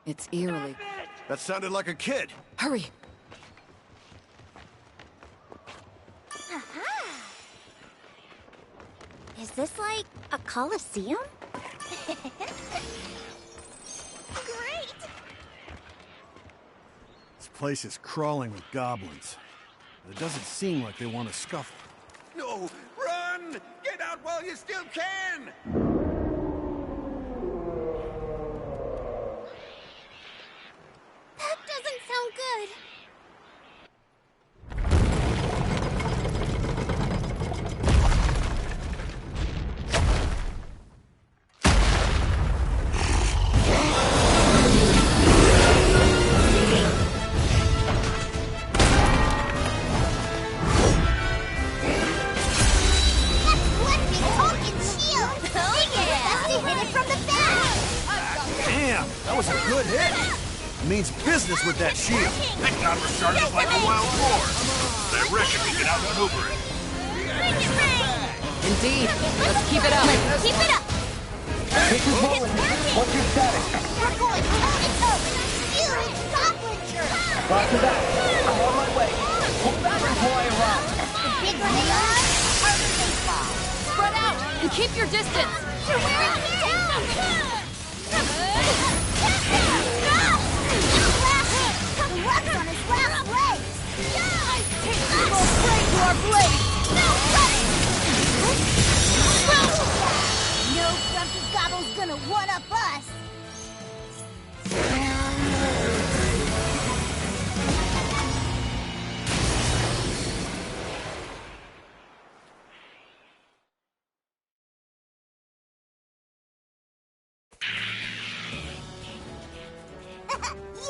It's eerily... That sounded like a kid. Hurry! Aha! Is this like a coliseum? Great! This place is crawling with goblins. But it doesn't seem like they want to scuffle. No! Run! Get out while you still can! That doesn't sound good. Means business with that shield. That got us started like a wild boar. I reckon we can outmaneuver it. Indeed. Let's keep it up. Keep it up! This is Roland. What's your status? We're going toe-to-toe with a huge goblin jerk! Roger that. I'm on my way. Hold that until I arrive. The bigger they are, the harder they fall. Spread out and keep your distance. You're wearing me down! Left on his last leg! We will bring to our blade! No grumpy gobble's gonna one-up us!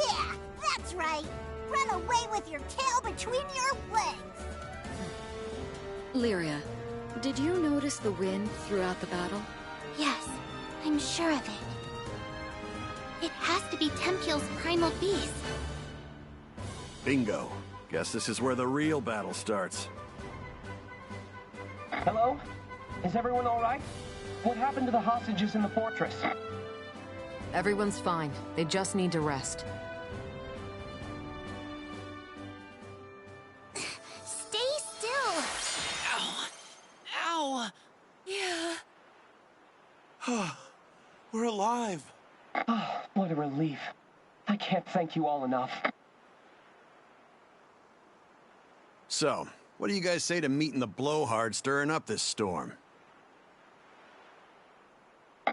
Yeah, that's right! Run away with your tail between your legs! Lyria, did you notice the wind throughout the battle? Yes, I'm sure of it. It has to be Tempeal's primal beast. Bingo. Guess this is where the real battle starts. Hello? Is everyone all right? What happened to the hostages in the fortress? Everyone's fine. They just need to rest. Stay still! Ow! Ow! Yeah. We're alive. Oh, what a relief. I can't thank you all enough. So, what do you guys say to meeting the blowhard stirring up this storm?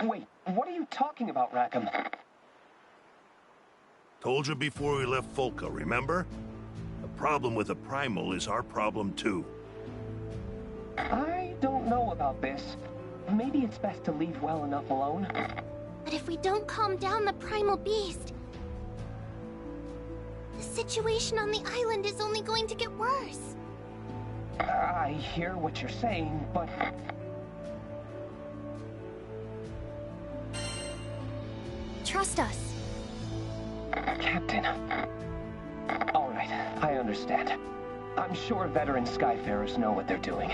Wait, what are you talking about, Rackham? Told you before we left Folka, remember? The problem with the Primal is our problem too. I don't know about this. Maybe it's best to leave well enough alone. But if we don't calm down the primal beast, the situation on the island is only going to get worse. I hear what you're saying, but... Trust us. Captain. All right, I understand. I'm sure veteran Skyfarers know what they're doing.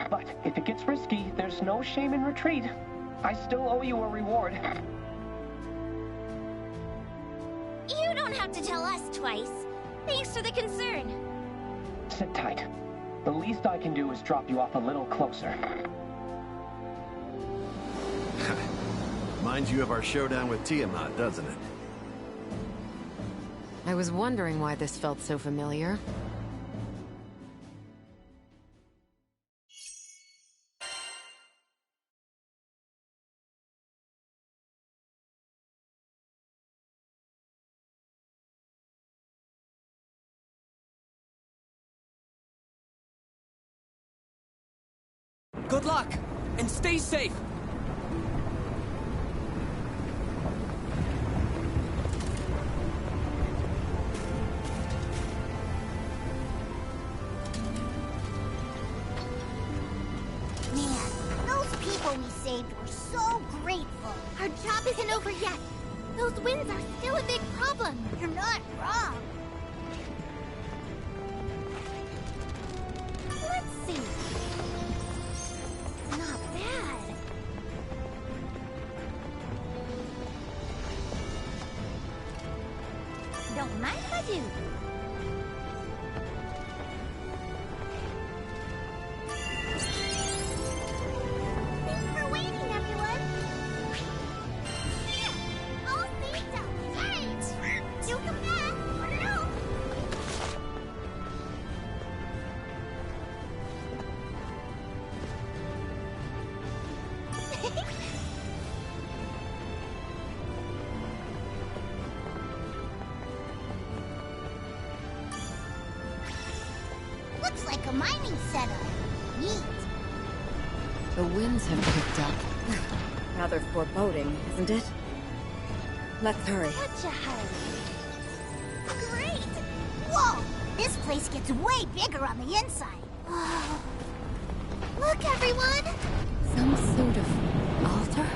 But if it gets risky, there's no shame in retreat. I still owe you a reward. You don't have to tell us twice. Thanks for the concern. Sit tight. The least I can do is drop you off a little closer. Reminds you of our showdown with Tiamat, doesn't it? I was wondering why this felt so familiar. Good luck, and stay safe! we're so grateful. Our job isn't over yet. Those winds are still a big problem. You're not wrong. Let's see. Not bad. Don't mind if I do. Thanks for waiting, everyone. Here, all seats outside. Do come back. No. Looks like a mining setup. Neat. The winds have picked up. Rather foreboding, isn't it? Let's hurry. Such a hurry. Great! Whoa! This place gets way bigger on the inside. Whoa. Look, everyone! Some sort of altar?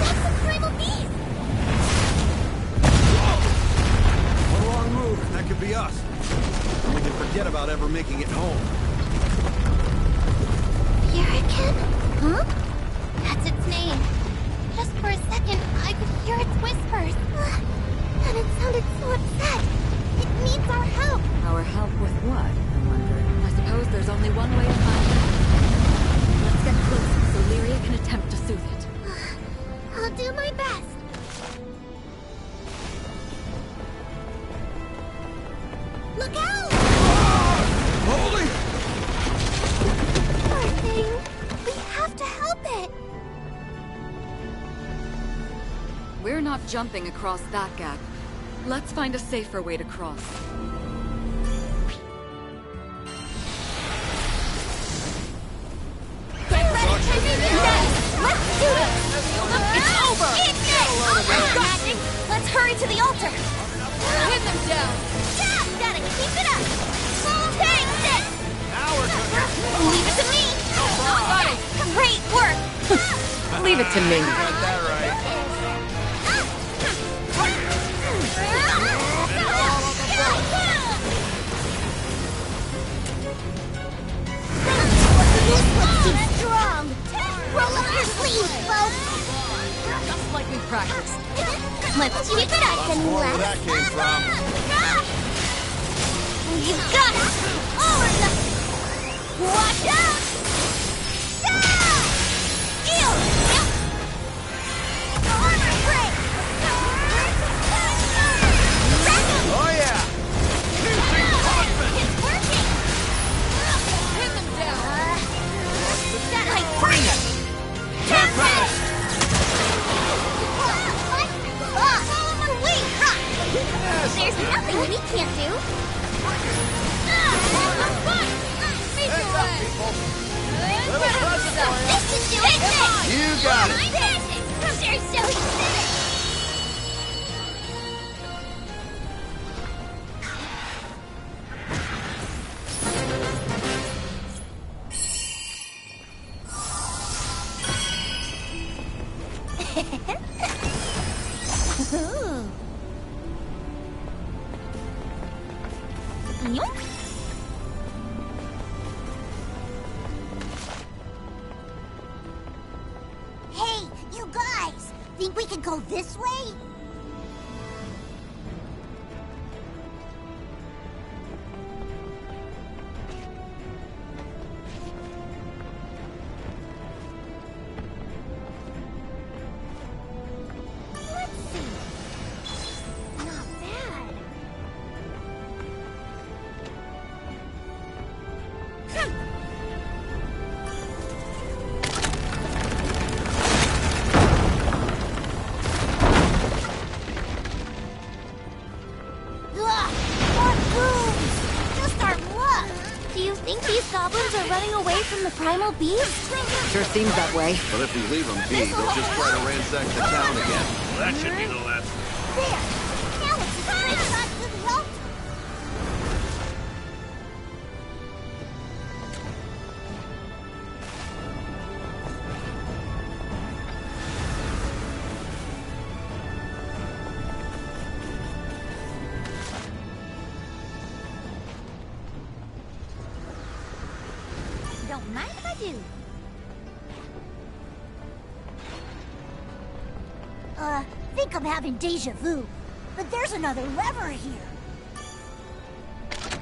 That's the primal beast! One wrong move, and that could be us. We can forget about ever making it home. Hurricane? Huh? That's its name. Just for a second, I could hear its whispers. And it sounded so upset. It needs our help. Our help with what, I wonder? I suppose there's only one way to find out. Let's get closer so Lyria can attempt to soothe it. I'll do my best. Look out! Holy! Poor thing. We have to help it. We're not jumping across that gap. Let's find a safer way to cross. Get ready! Let's do it! It's over! Let's hurry to the altar! Pin them down! Gotta keep it up! Take this! Now we're cooking. Leave it to me! Got it! Great work! Leave it to me. Got that right. Keep strong! Roll up your sleeves, folks! Just like we practiced. Let's keep it up and More where that came from. You got it! All or nothing! Watch out! Ew! Armor break! Oh yeah! It's working! Pin them down! Bring it! Tempest! Follow my lead! There's nothing we can't do! This should do it! You got it! They're so silly! Yoink. Hey, you guys! Think we could go this way? Let's see. Not bad. More booms! Just our luck! Do you think these goblins are running away from the primal beast? Sure seems that way. But if we leave them be, they'll just try to ransack the town again. That should be the last. There! Now it's a straight shot to the altar! too. Think I'm having deja vu. But there's another lever here.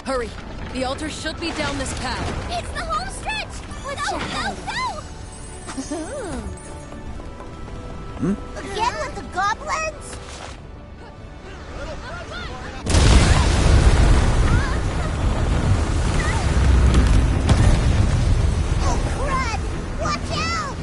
Hurry! The altar should be down this path. It's the home stretch! No! Again with the goblins? Oh, crud! Watch out!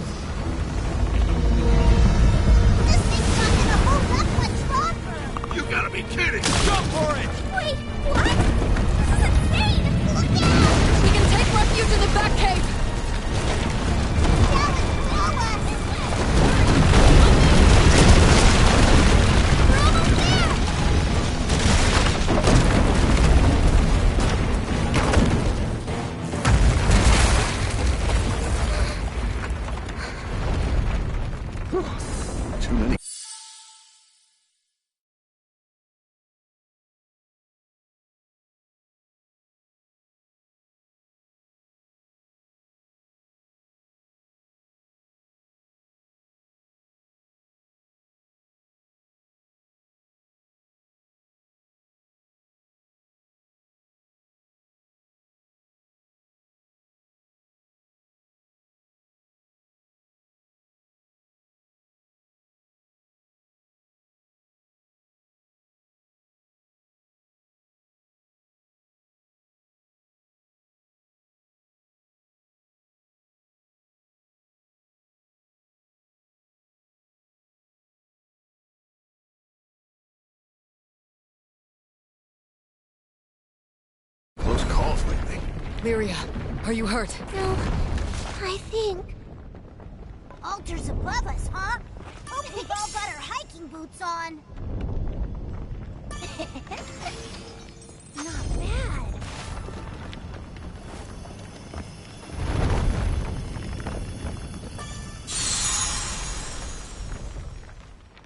This thing's not gonna hold up much longer. You gotta be kidding! Go for it! Wait, what? This is insane! Look out! We can take refuge in the back cave! Now it's below us! We're almost there! Too many. Close calls lately. Lyria, are you hurt? No, I think... Altar's above us, huh? Hope we've all got our hiking boots on. Not bad.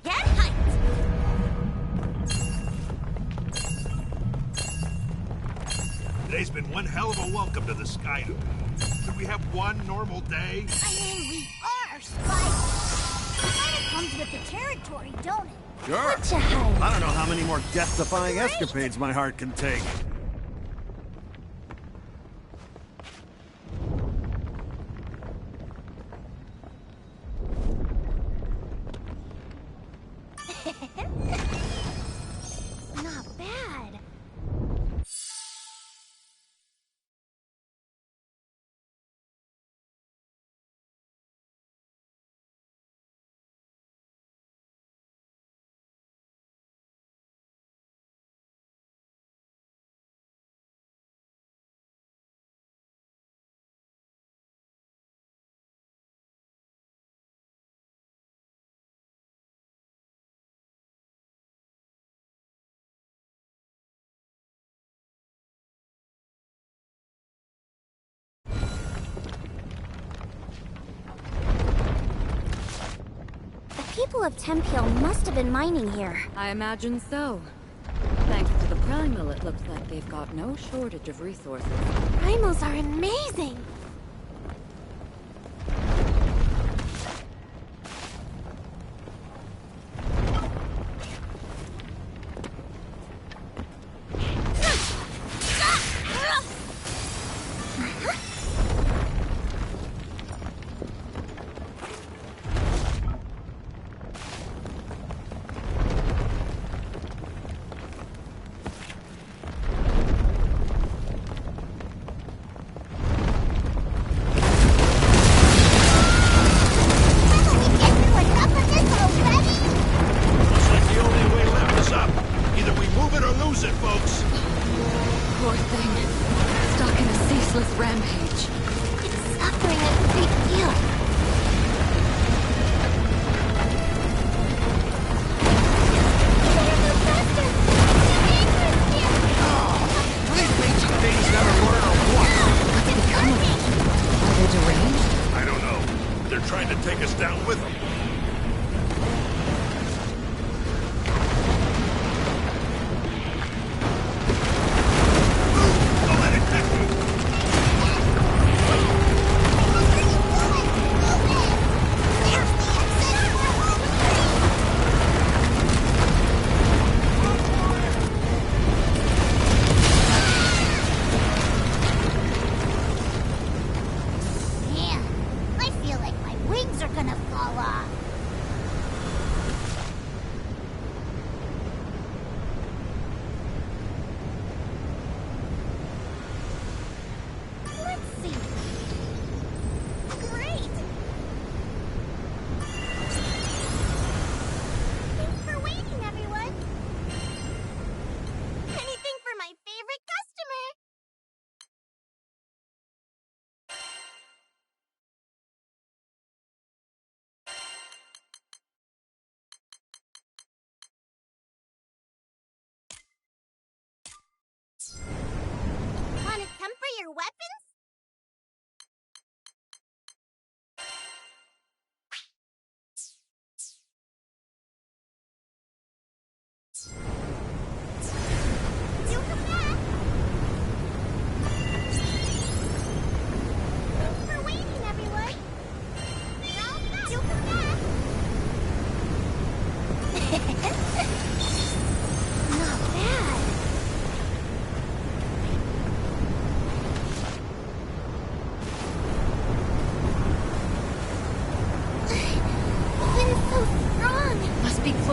Get hyped! Today's been one hell of a welcome to the Sky. Could we have one normal day? I mean, we are spies. It kind of comes with the territory, don't it? Sure. Whatcha hype? I don't know how many more death-defying escapades my heart can take. Not bad. People of Tempeal must have been mining here. I imagine so. Thanks to the primal, it looks like they've got no shortage of resources. Primals are amazing!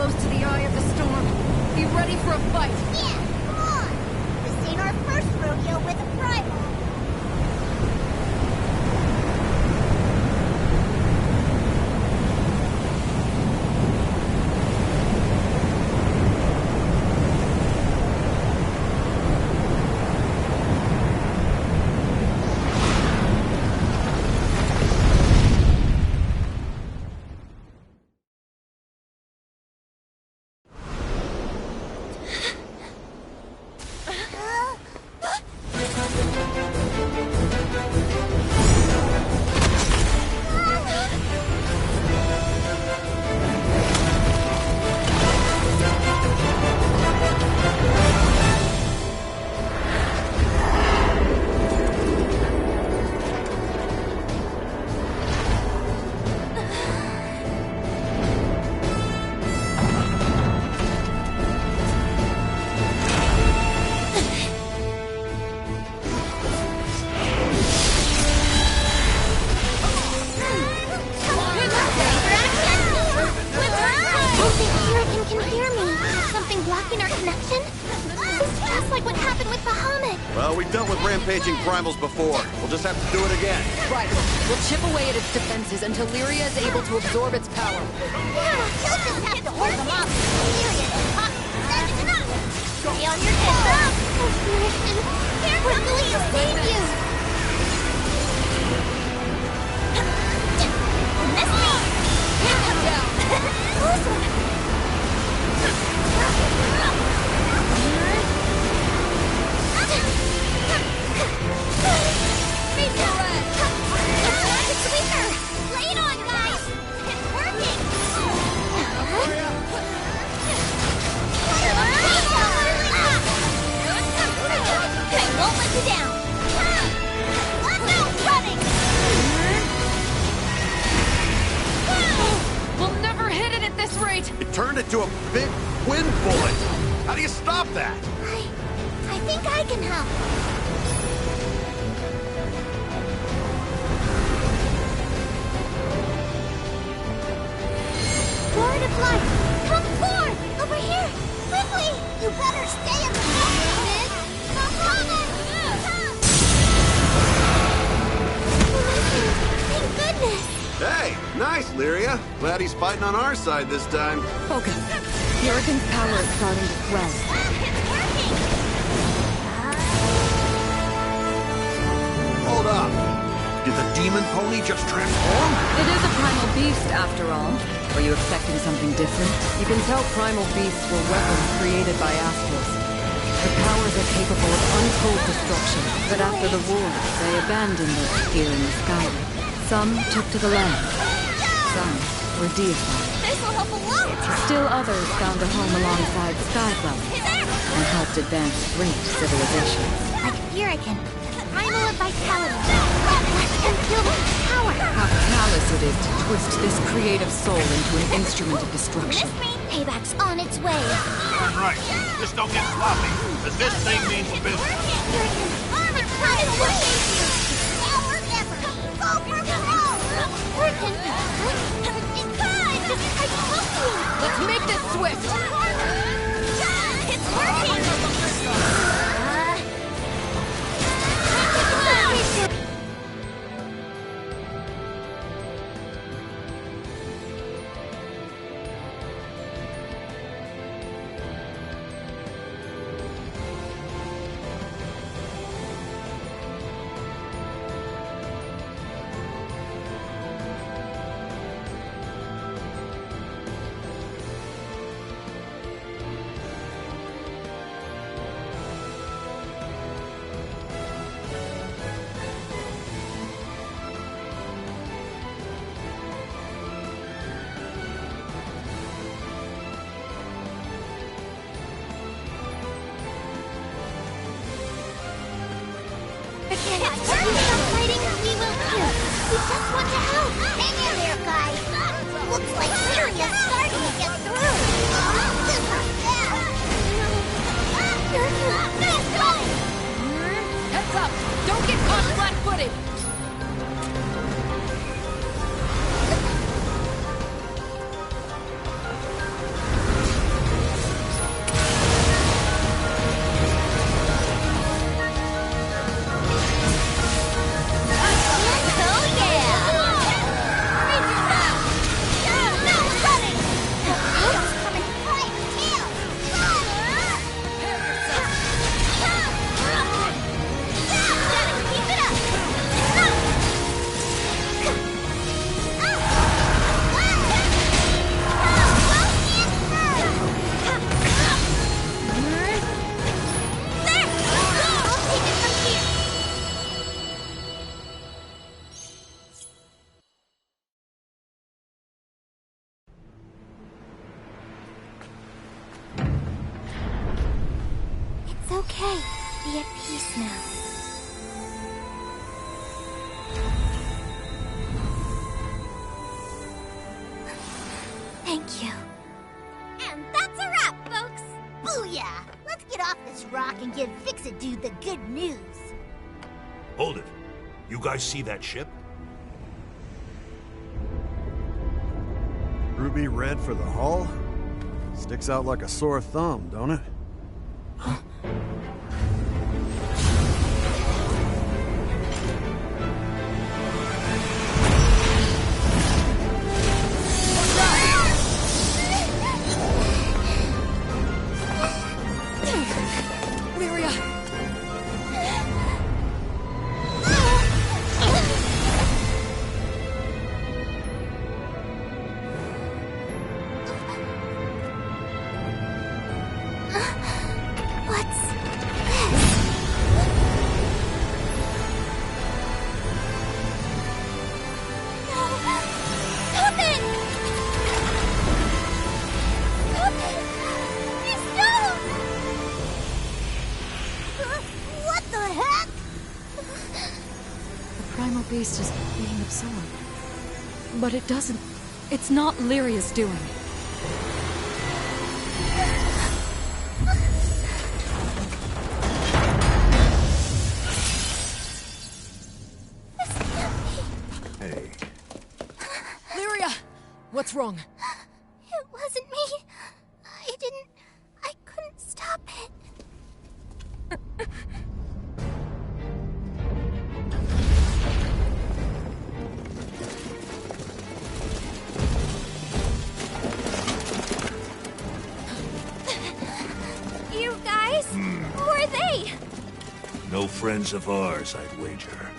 close to the eye of the storm. Be ready for a fight. Yeah, come on! This ain't our first rodeo with a primal. Rampaging primals before. We'll just have to do it again. Right. We'll chip away at its defenses until Lyria is able to absorb its power. Yeah, you'll just have to hold them off. Serious. Stay on your head. We're going to save you. Miss me. Hit him down. Awesome. It's weaker! Lay it on, guys! It's working! Okay, won't let you down! Let's go running! We'll never hit it at this rate! It turned into a big wind bullet! How do you stop that? I think I can help. Lord of Light, come forth! Over here! Quickly! You better stay in the water, Sid! I'm coming! Thank goodness! Hey, nice, Lyria. Glad he's fighting on our side this time. Focus. The Hurricane's power is starting to swell. It's working! Hold up. Did the demon pony just transform? It is a primal beast, after all. Were you expecting something different? You can tell primal beasts were weapons created by Astrals. Their powers are capable of untold destruction. But after the war, they abandoned it here in the Skyrim. Some took to the land. Some were deified. This will help a lot! Still others found a home alongside Skydwellers and helped advance great civilizations. Like Hurricane, primal of vitality. And filled with power. How callous it is to twist this creative soul into an instrument of destruction. Payback's on its way. Turn right. Just don't get sloppy, because this thing means business. Hurricane, Let's make this swift! It's working! We just want to help. Hang in there, guys. Looks like Lyria's starting to get through. Heads up! Don't get caught flat-footed! It's okay. Be at peace now. Thank you. And that's a wrap, folks! Booyah! Let's get off this rock and give Fix-It-Dude the good news. Hold it. You guys see that ship? Ruby red for the hull? Sticks out like a sore thumb, don't it? Beast is being absorbed. But it doesn't... It's not Lyria's doing. Hey. Lyria! What's wrong? It wasn't me. I couldn't stop it. You guys? Who are they? No friends of ours, I'd wager.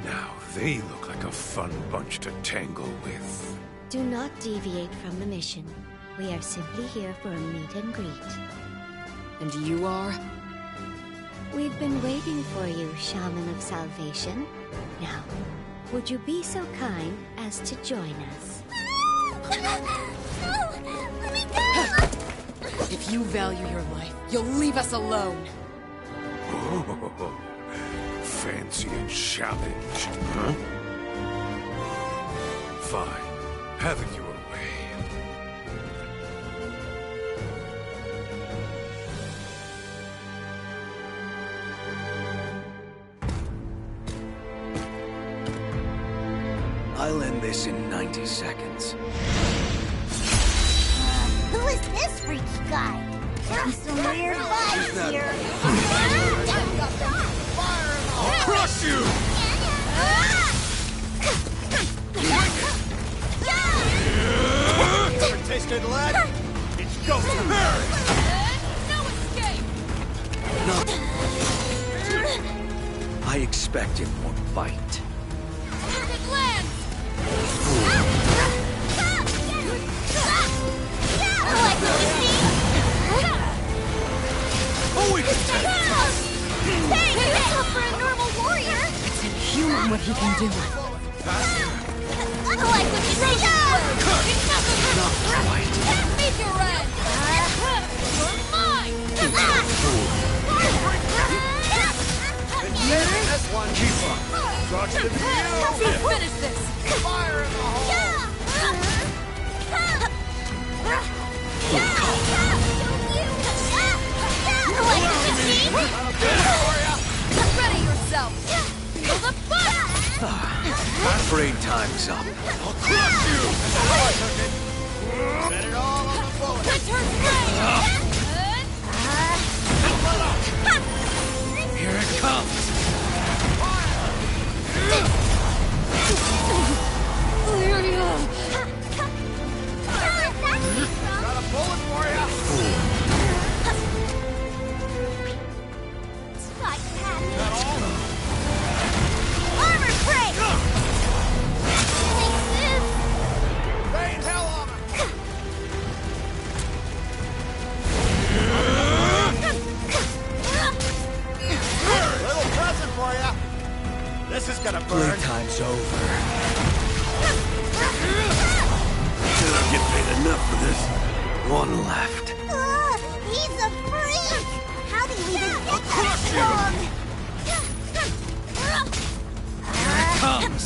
Now, they look like a fun bunch to tangle with. Do not deviate from the mission. We are simply here for a meet and greet. And you are? We've been waiting for you, Shaman of Salvation. Now, would you be so kind as to join us? No! Let me go! If you value your life, you'll leave us alone. Oh, fancy a challenge, huh? Fine. Have it your way. I'll end this in 90 seconds. Who is this freaky guy? Getting some weird vibes here. I'll crush you! Ever tasted lead? It's go to No escape! I expected more bite. It lands! Oh, we can take Hey, you're tough for a normal warrior. It's inhuman what he can do. I like what you say. Not quite. Meet your end! You're mine! That's one. Keep up. Rock to the Help me finish this! Fire in the hole! Ready yourself! Feel the fire! Parade time's up. I'll crush you! Set it all on the bullet! Winter's reign! Here it comes. Got a bullet for ya! Armor break! Take this! Rain hell on him! Little present for ya! This is gonna burn! Playtime's over. Get paid enough for this. One left. He's a freak! How do you even get that strong? Here it comes!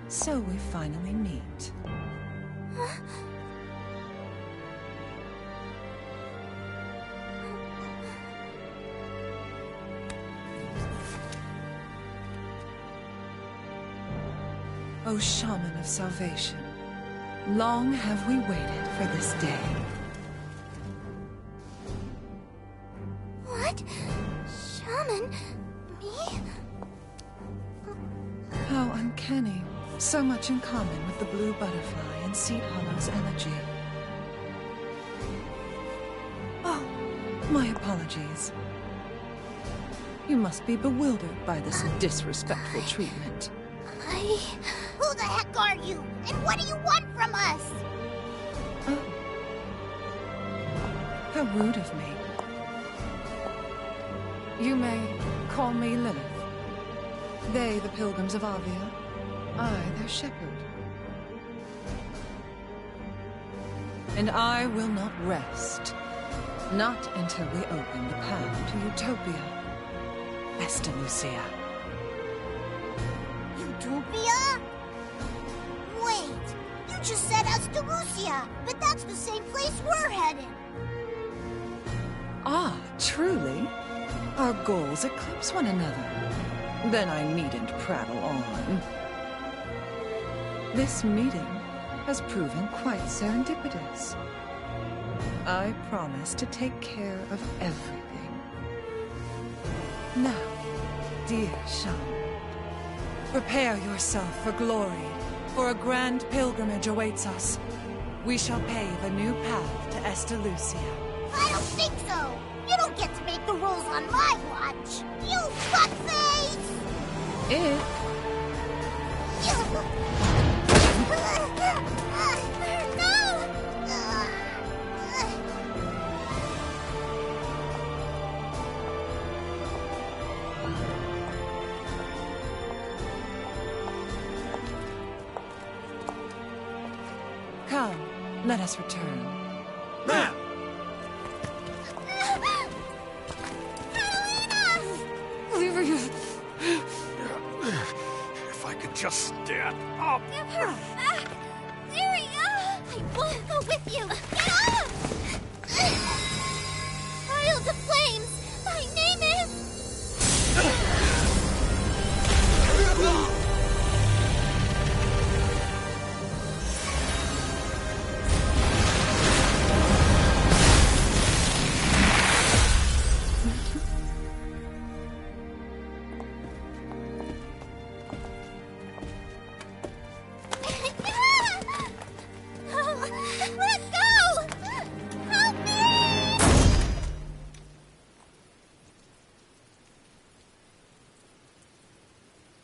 So we finally meet. O Shaman of Salvation, long have we waited for this day. What? Shaman? Me? How uncanny. So much in common with the blue butterfly and Seed Hollow's energy. Oh, my apologies. You must be bewildered by this disrespectful treatment. Who the heck are you? And what do you want from us? Oh. How rude of me. You may call me Lilith. They, the pilgrims of Avia. I, their shepherd. And I will not rest. Not until we open the path to Utopia. Estalucia. Utopia? Wait, you just said Estalucia, but that's the same place we're headed. Ah, truly? Our goals eclipse one another. Then I needn't prattle on. This meeting has proven quite serendipitous. I promise to take care of everything. Now, dear Shaman, prepare yourself for glory, for a grand pilgrimage awaits us. We shall pave a new path to Estalucia. I don't think so. You don't get to make the rules on my watch. You fuckface! Come, let us return. Ma'am! If I could just stand up. Give her back! Lyria! I won't go with you! Get off! Child of Flames! My name is...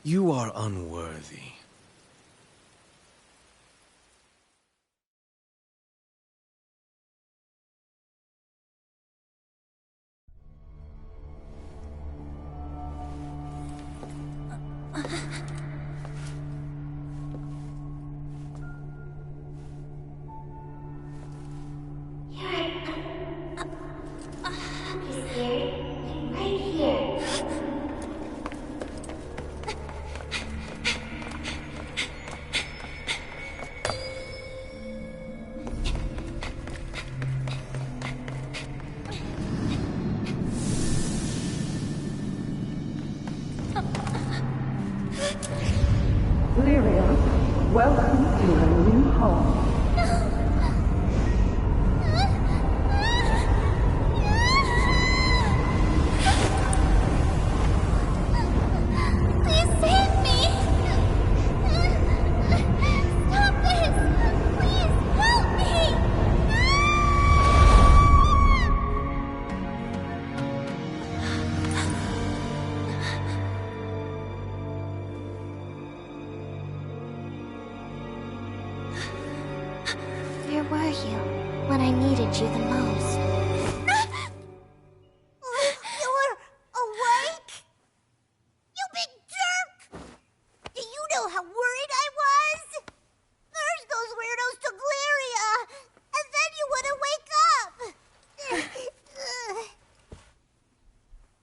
You are unworthy. Lyria. Welcome to your new home. Please save me! Stop this! Please help me! Where were you when I needed you the most? You were awake? You big jerk! Do you know how worried I was? First those weirdos to Glyria, and then you wouldn't wake up!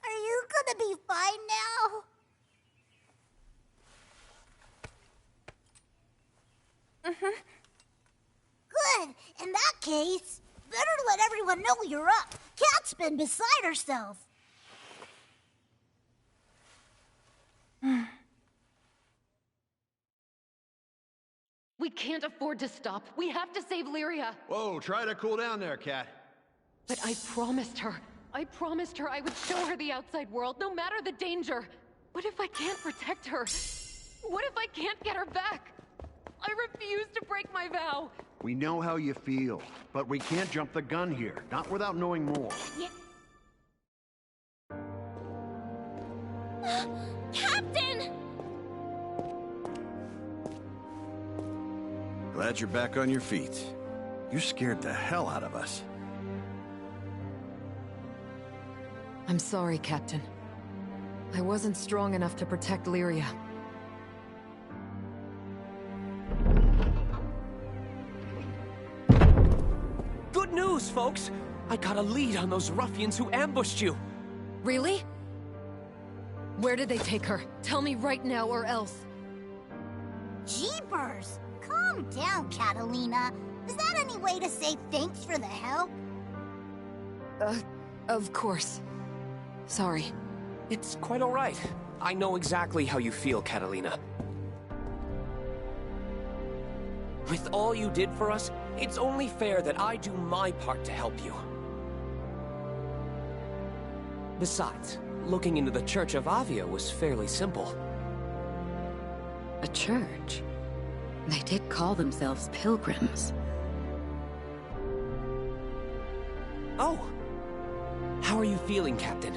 Are you gonna be fine now? Mm-hmm. Good. In that case, better let everyone know you're up. Cat's been beside herself. We can't afford to stop. We have to save Lyria. Whoa, try to cool down there, Cat. But I promised her I would show her the outside world, no matter the danger. What if I can't protect her? What if I can't get her back? I refuse to break my vow. We know how you feel, but we can't jump the gun here, not without knowing more. Captain! Glad you're back on your feet. You scared the hell out of us. I'm sorry, Captain. I wasn't strong enough to protect Lyria. Good news, folks! I got a lead on those ruffians who ambushed you. Really? Where did they take her? Tell me right now or else. Jeepers! Calm down, Catalina. Is that any way to say thanks for the help? Of course. Sorry. It's quite all right. I know exactly how you feel, Catalina. With all you did for us, it's only fair that I do my part to help you. Besides, looking into the Church of Avia was fairly simple. A church? They did call themselves pilgrims. Oh! How are you feeling, Captain?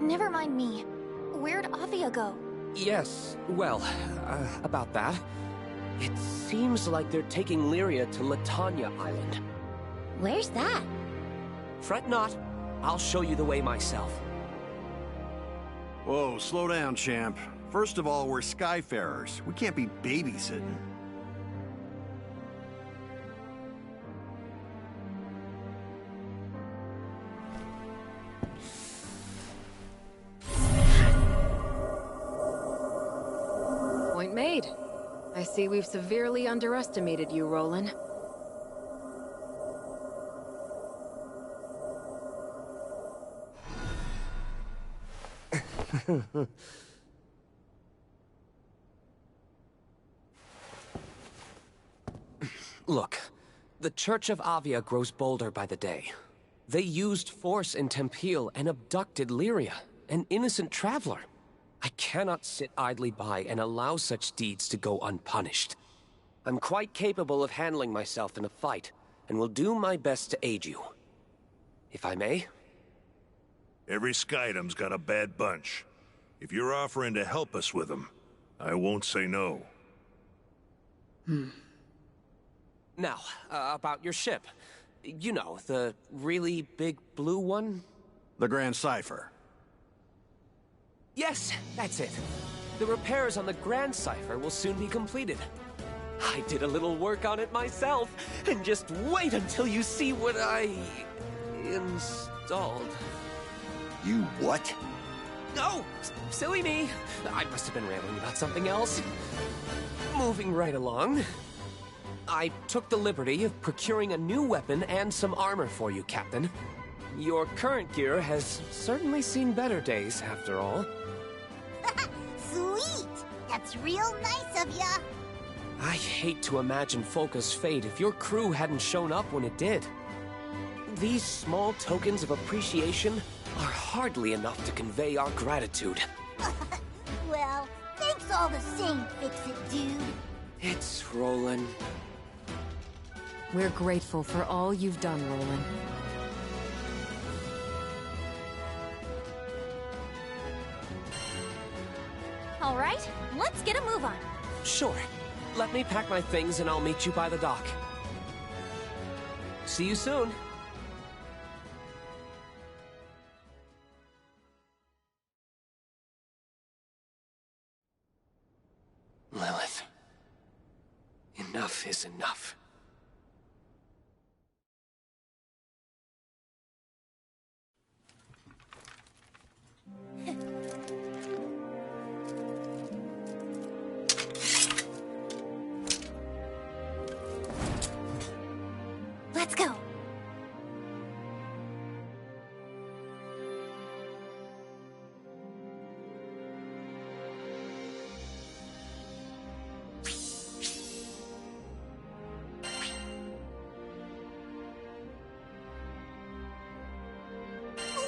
Never mind me. Where'd Avia go? Yes, well, about that. It seems like they're taking Lyria to Latanya Island. Where's that? Fret not. I'll show you the way myself. Whoa, slow down, champ. First of all, we're Skyfarers. We can't be babysitting. Point made. I see we've severely underestimated you, Roland. Look, the Church of Avia grows bolder by the day. They used force in Tempeal and abducted Lyria, an innocent traveler. I cannot sit idly by and allow such deeds to go unpunished. I'm quite capable of handling myself in a fight, and will do my best to aid you. If I may? Every Skydom's got a bad bunch. If you're offering to help us with them, I won't say no. Now, about your ship. You know, the really big blue one? The Grand Cipher. Yes, that's it. The repairs on the Grand Cipher will soon be completed. I did a little work on it myself, and just wait until you see what I installed. You what? Oh, silly me. I must have been rambling about something else. Moving right along. I took the liberty of procuring a new weapon and some armor for you, Captain. Your current gear has certainly seen better days, after all. Sweet! That's real nice of ya. I hate to imagine Folka's fate if your crew hadn't shown up when it did. These small tokens of appreciation are hardly enough to convey our gratitude. Well, thanks all the same, Fix-It Dude. It's Roland. We're grateful for all you've done, Roland. All right, let's get a move on. Sure. Let me pack my things and I'll meet you by the dock. See you soon. Lilith. Enough is enough. Let's go.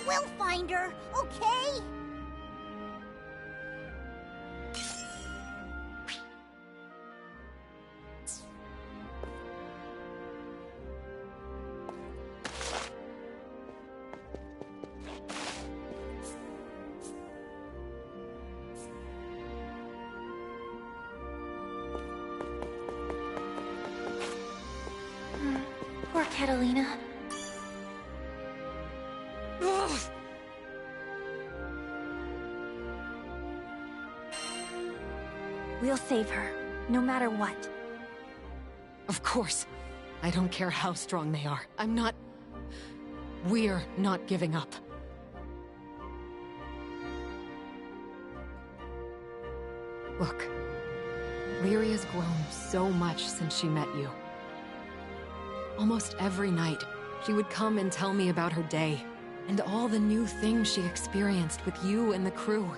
We'll find her, okay? Poor Catalina. We'll save her, no matter what. Of course. I don't care how strong they are. We're not giving up. Look, Lyria's grown so much since she met you. Almost every night, she would come and tell me about her day, and all the new things she experienced with you and the crew.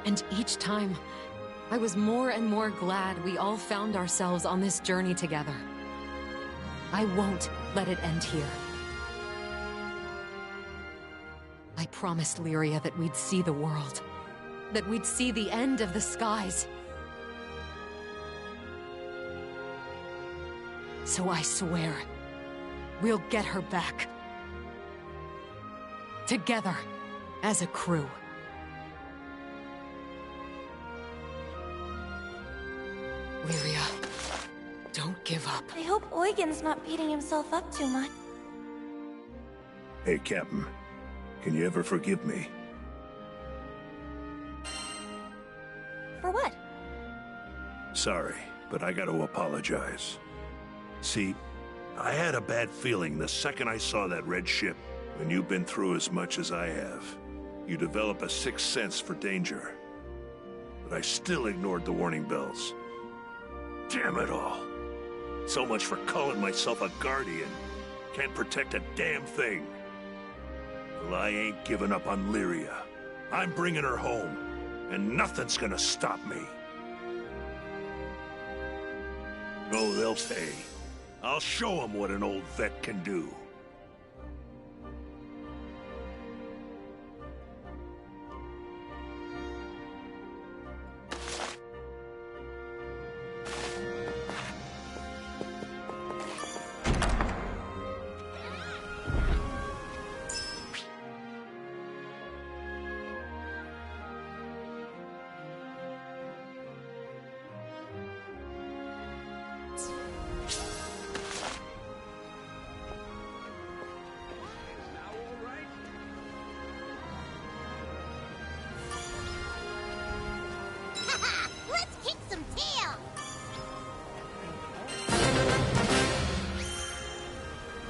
And each time, I was more and more glad we all found ourselves on this journey together. I won't let it end here. I promised Lyria that we'd see the world, that we'd see the end of the skies. So I swear, we'll get her back. Together, as a crew. Lyria, don't give up. I hope Eugen's not beating himself up too much. Hey, Captain. Can you ever forgive me? For what? Sorry, but I gotta apologize. See, I had a bad feeling the second I saw that red ship. When you've been through as much as I have, you develop a sixth sense for danger. But I still ignored the warning bells. Damn it all. So much for calling myself a guardian. Can't protect a damn thing. Well, I ain't giving up on Lyria. I'm bringing her home, and nothing's gonna stop me. Oh, they'll pay. I'll show them what an old vet can do. Let's kick some tail!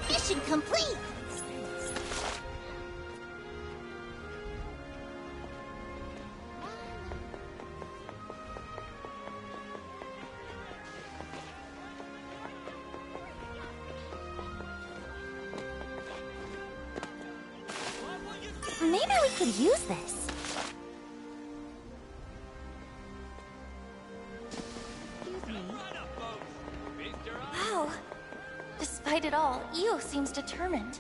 Mission complete! Maybe we could use this. Excuse me. Wow. Despite it all, Io seems determined.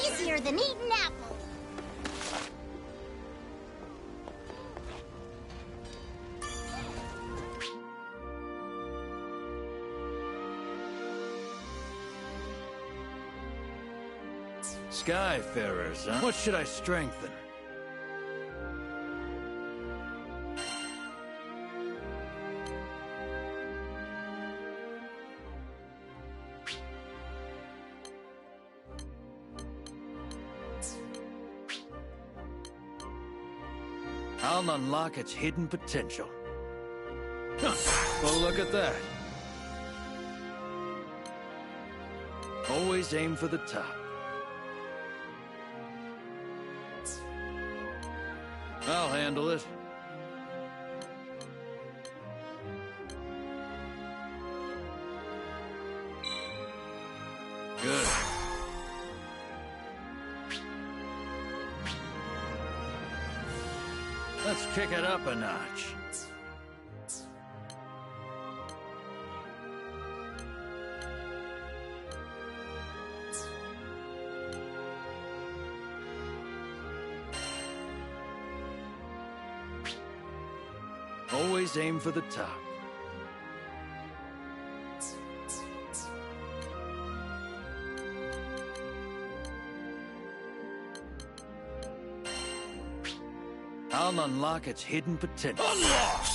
Easier than eating apples. Skyfarers, huh? What should I strengthen? I'll unlock its hidden potential. Huh. Well, look at that. Always aim for the top. I'll handle it. Good. Let's kick it up a notch. Always aim for the top. I'll unlock its hidden potential. Unlock!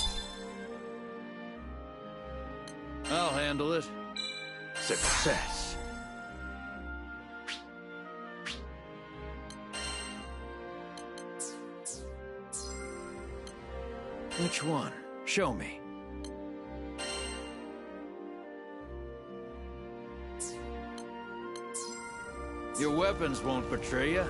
I'll handle it. Success. Which one? Show me. Your weapons won't betray you.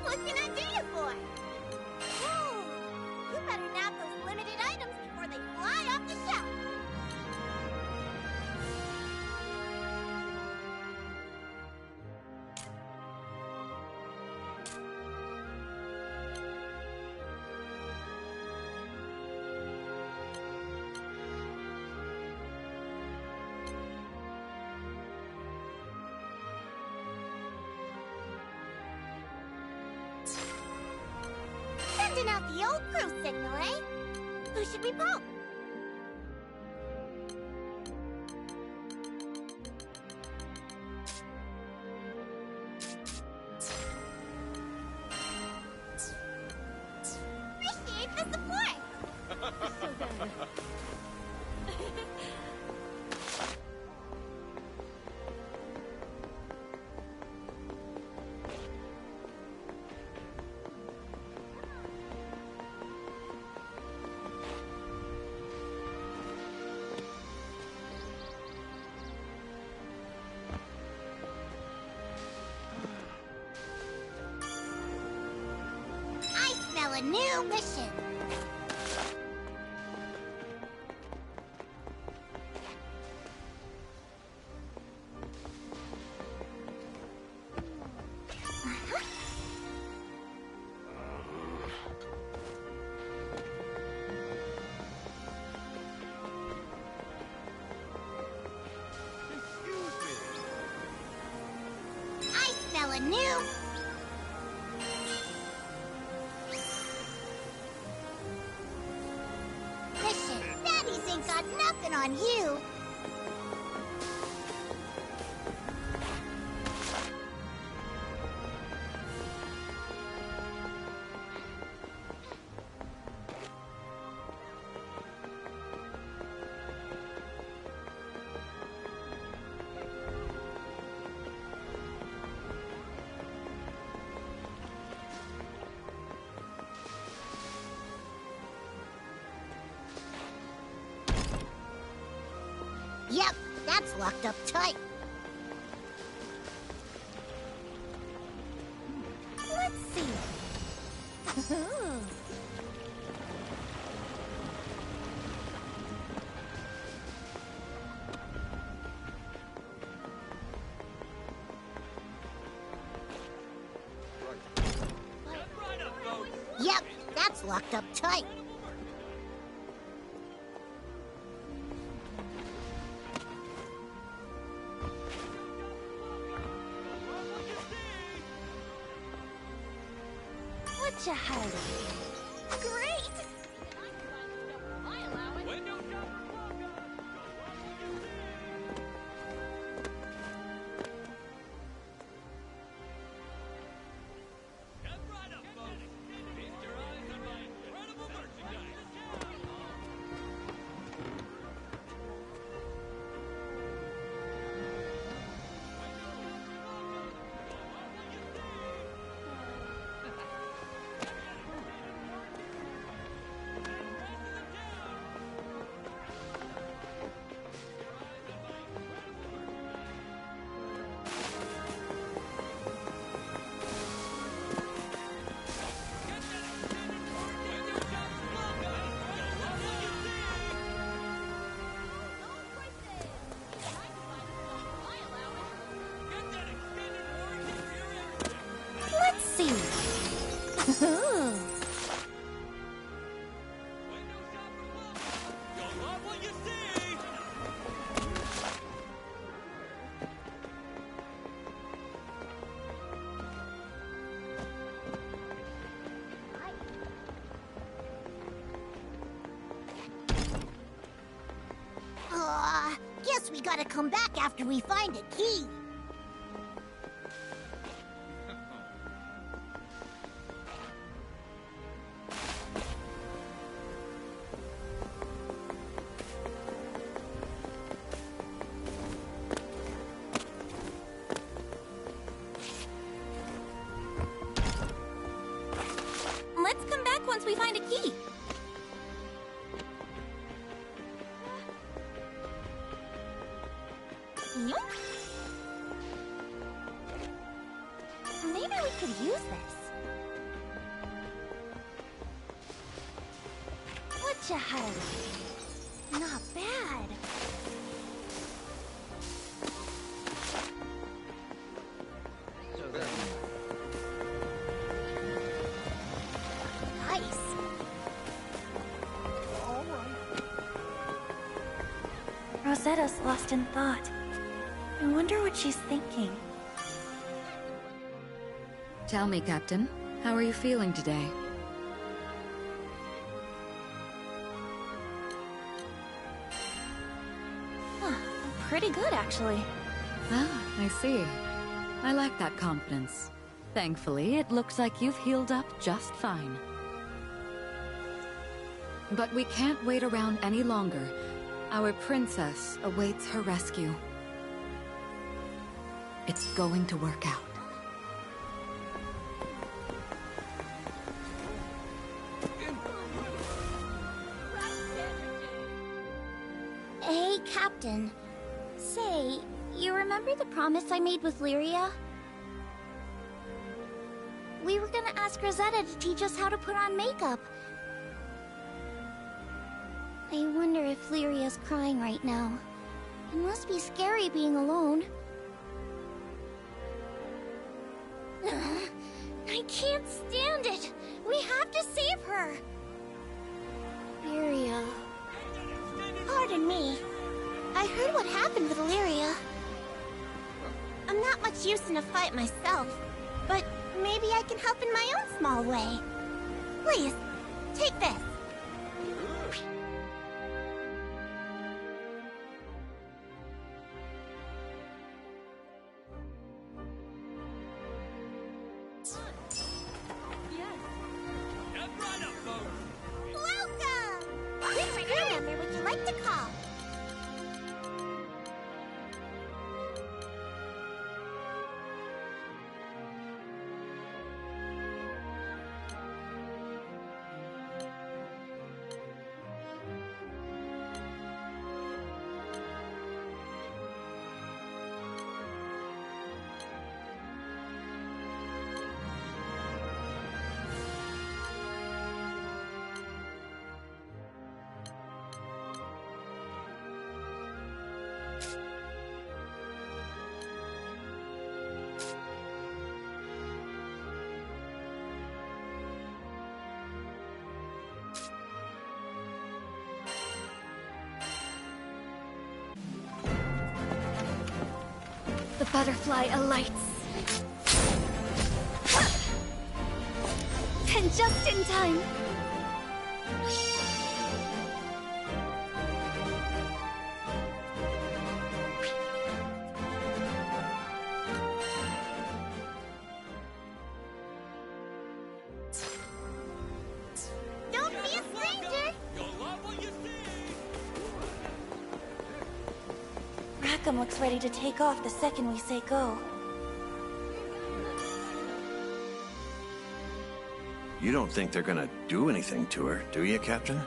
What can I do you for? Ooh, you better nab those limited items before they fly off the shelf. Sending out the old crew signal, eh? Who should we poke? Appreciate the support! I smell a new mission. I smell a new... mission. Daddies ain't got nothing on you. Yep, that's locked up tight. Let's see. Yep, that's locked up tight. What you hiding? Great! Let's see. Guess we gotta come back after we find a key. Let's come back once we find a key. Yoink. Maybe we could use this. What you hiding? Not bad. Nice. All right. Rosetta's lost in thought. I wonder what she's thinking. Tell me, Captain, how are you feeling today? Pretty good, actually. Ah, I see. I like that confidence. Thankfully, it looks like you've healed up just fine. But we can't wait around any longer. Our princess awaits her rescue. It's going to work out. Hey, Captain. Say, you remember the promise I made with Lyria? We were gonna ask Rosetta to teach us how to put on makeup. I wonder if Lyria's crying right now. It must be scary being alone. I can't stand it! We have to save her! Lyria... Pardon me. I heard what happened with Lyria. I'm not much use in a fight myself, but maybe I can help in my own small way. Please, take this. Welcome! Which crew member would you like to call? butterfly alights. And just in time. Don't be a stranger! Rackham looks ready to take off the second we say go. You don't think they're gonna do anything to her, do you, Captain?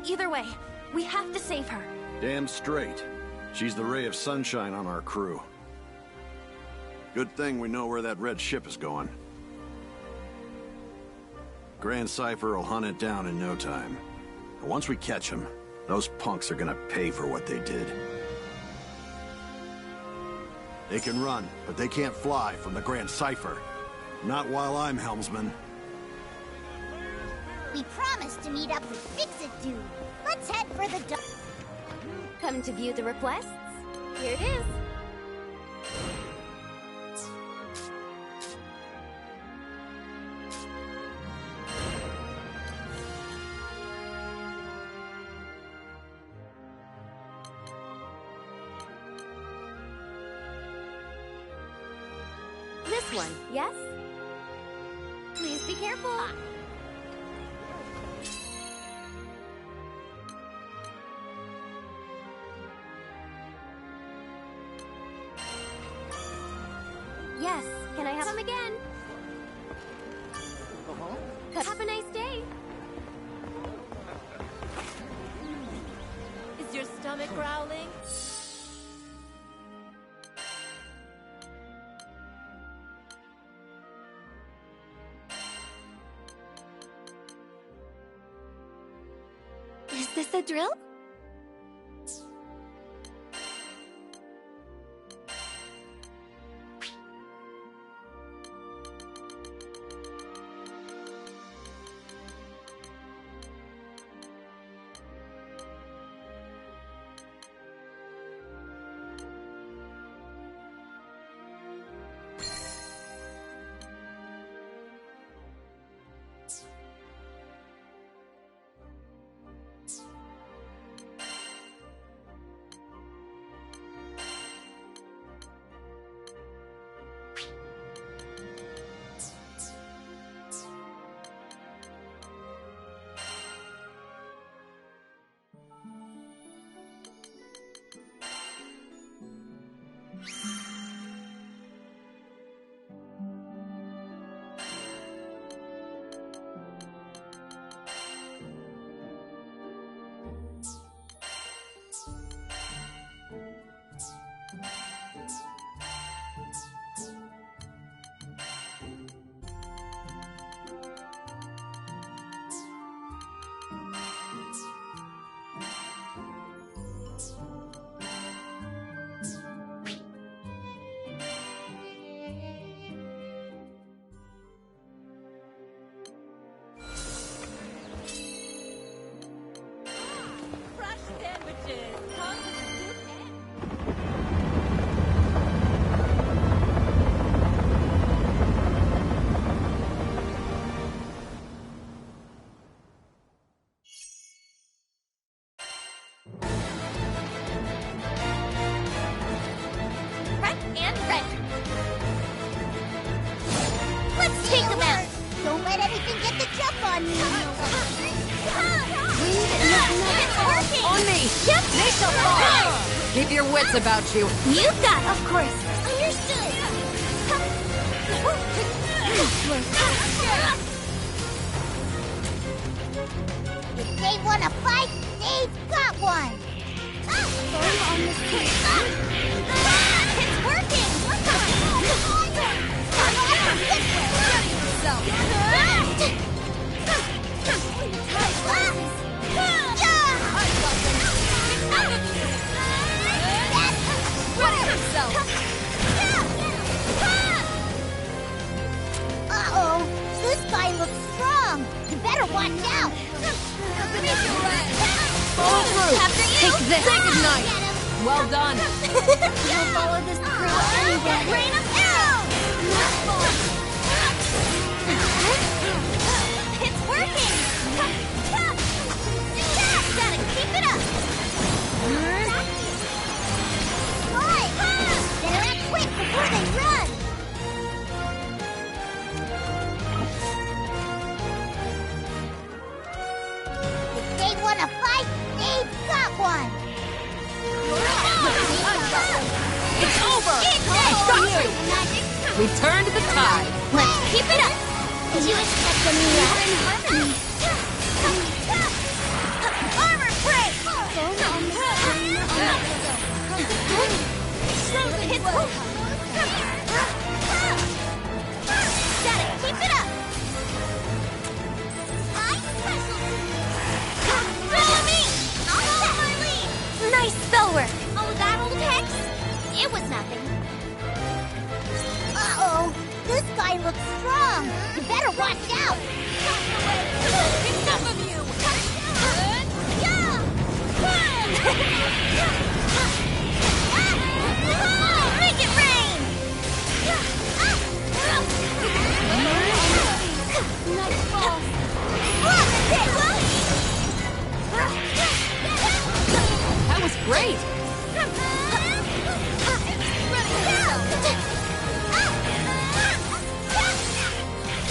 Either way, we have to save her. Damn straight. She's the ray of sunshine on our crew. Good thing we know where that red ship is going. Grand Cypher will hunt it down in no time. And once we catch him, those punks are gonna pay for what they did. They can run, but they can't fly from the Grand Cypher. Not while I'm helmsman. We promised to meet up with Fix-It Dude. Let's head for the dock. Come to view the requests? Here it is. This one, yes? Please be careful. Yes, can I have them again? Have a nice day. Is your stomach growling? Is this a drill? Keep your wits about you. You got, of course. Understood. If they want to fight, they've got one. Going on this case. It's working. Uh-oh, this guy looks strong. You better watch out. Follow through! Take this! Say goodnight! Well done! We'll follow this through anyway. Rain of arrows! It's working! Gotta keep it up! Why? Better act quick before they run! If they want to fight, they've got one! It's over! We've turned the tide! Let's keep it up! Did you expect them to in harmony? Armor break! Gotta keep it up! Follow me! I'll follow my lead! Nice spell work! Oh, that old hex? It was nothing. Uh-oh! This guy looks strong! You better watch out! Enough of you! Make it rain! Nice ball! That was great!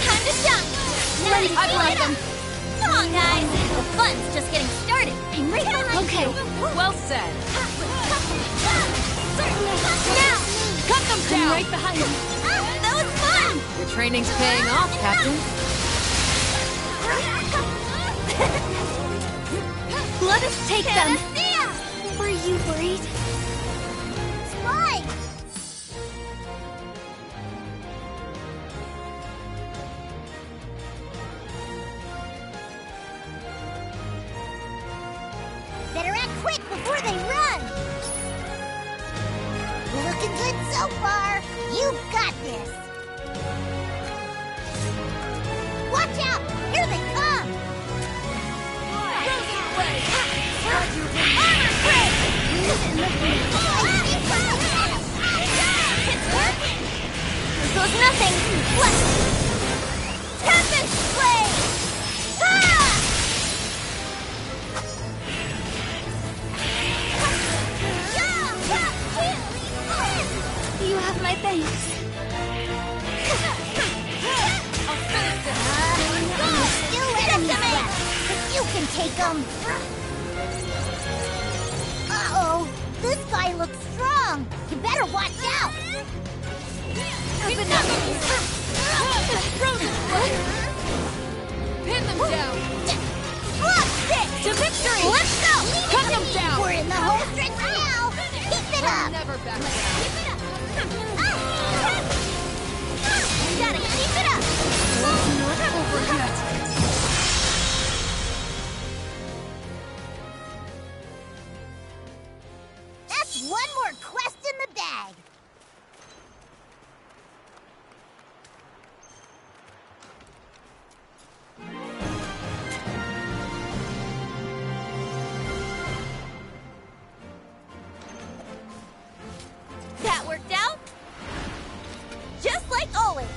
Time to jump! I've got them! Come on, guys! The fun's just getting started! I'm right behind you! Well said! Now! Cut them down! Right behind you! That was fun! Your training's paying off, Captain. Let us take them! Were you worried? Spike! Better act quick before they run! Looking good so far! You've got this! Watch out! Here they come! Armor break! It's working! Here goes nothing! What? Tempest Blade! Ah! You have my thanks. Still enemies left, but you can take them. Uh-oh, this guy looks strong. You better watch out. Pin them down! Look, this To victory! Let's go! Cut them down! We're in the home stretch now. Keep it up. Never back down. Keep it up. Gotta keep it up. Not over yet. That's one more quest in the bag. That worked out. Just like always.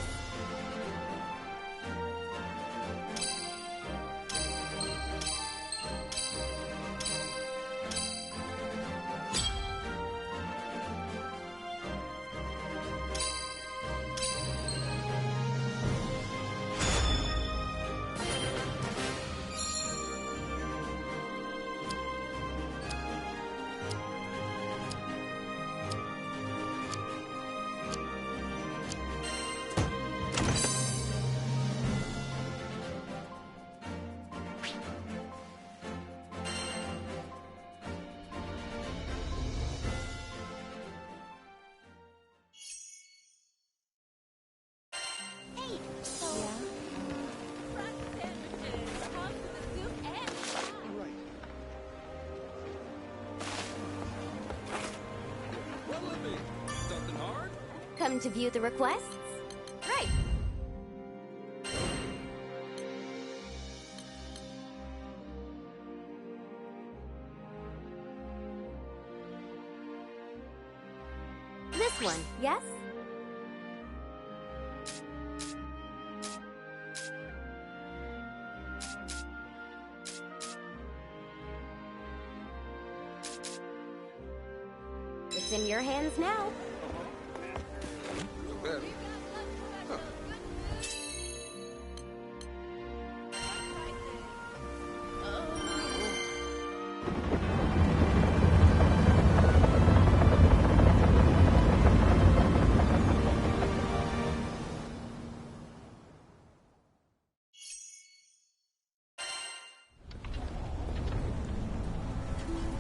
Come to view the requests? Right. This one, yes? It's in your hands now.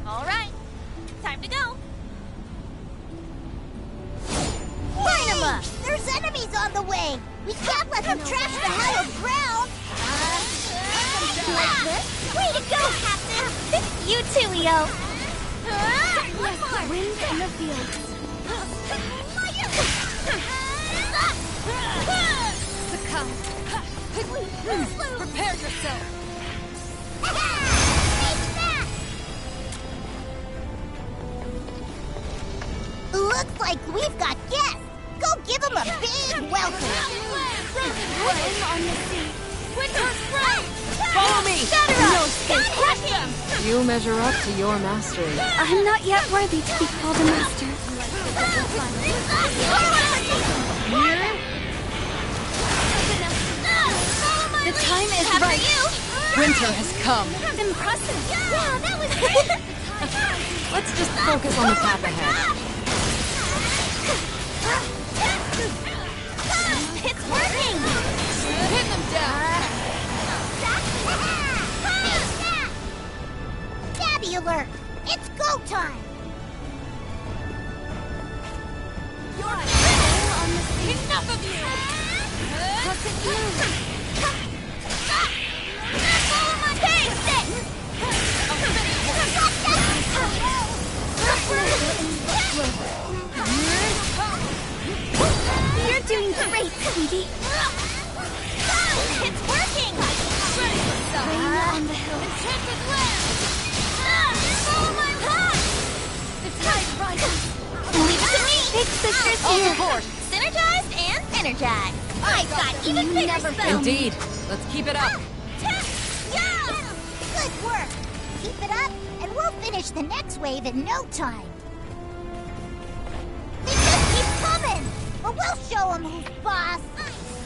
All right, time to go. Line 'em up! There's enemies on the way! We can't let them trash the hallowed ground! Like this? Way to go, Captain! You too, Leo! Wind in the fields. Succumb. Prepare yourself. Looks like we've got guests! Go give them a big welcome! Flame on the sea. Winter's break! Follow me! No escape! Crush them! You measure up to your mastery. I'm not yet worthy to be called a master. The time is right. Winter has come. Impressive. Yeah, that was Let's just focus on the path ahead. It's working! Pin them down. Daddy alert! It's go time! Enough of you! Taste it! You're doing great, sweetie. It's working! Rain on the hill. Enchanted land! Follow my path! The tide rises. Leave it to me! Big sister's All here. aboard! Synergized and energized! I've got even bigger never spells! Indeed. Let's keep it up. Yeah! Good work! Keep it up, and we'll finish the next wave in no time. They just keep coming, but we'll show them who's boss.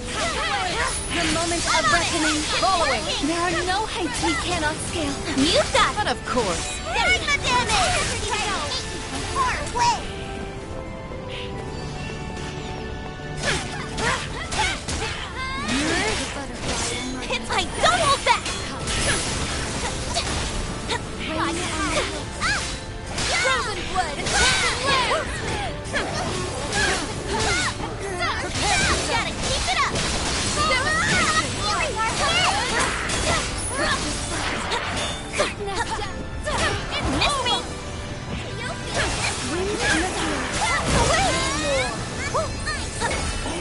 The moment of reckoning. Following. There are no heights we cannot scale. You've got But of course. take the damage! Far away! It's like, don't hold back! Frozen blood! Gotta keep it up! Feeling our Miss me!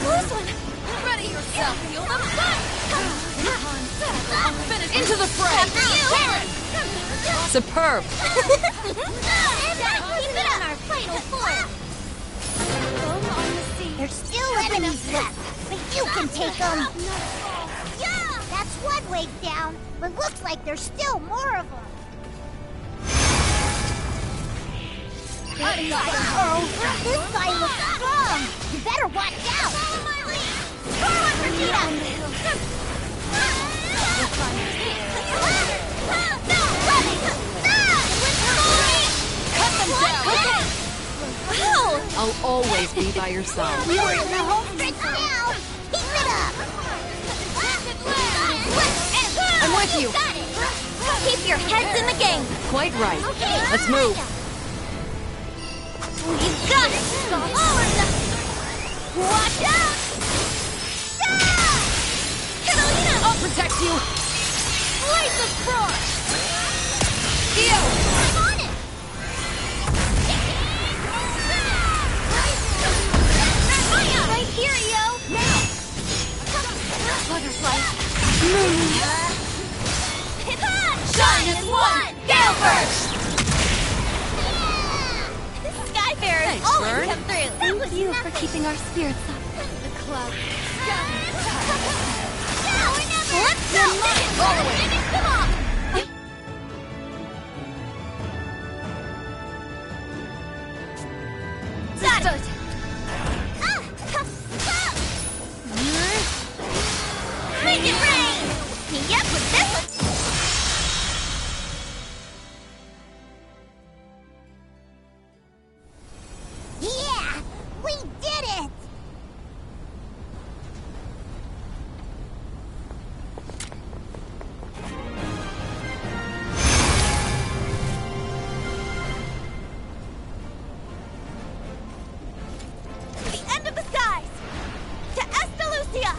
Close one! Ready yourself! Feel them fight! Into the fray! After you! Superb. Gotta keep it on our final form! There's still enemies left, but you can take them! That's one wave down, but looks like there's still more of them! Uh-oh! This guy looks strong! You better watch out! Forward, Vegeta! No! Cut them down! Ow! I'll always be by your side. You're in the home stretch now! Keep it up! I'm with you. Keep your heads in the game! Quite right. Okay, Let's move. You got it! Watch out! Catalina! I'll protect you. Blaze of frost! Eo! I'm on it! Right here, Yo! Now! Butterfly! Shine as one! Gale burst! Sky Skyfarers always come through. Thank you for keeping our spirits up. The clouds. Let's go! Finish them off! Got it! Make it rain! Yep, with this one. Yeah! We did it! The end of the skies! To Estalucia!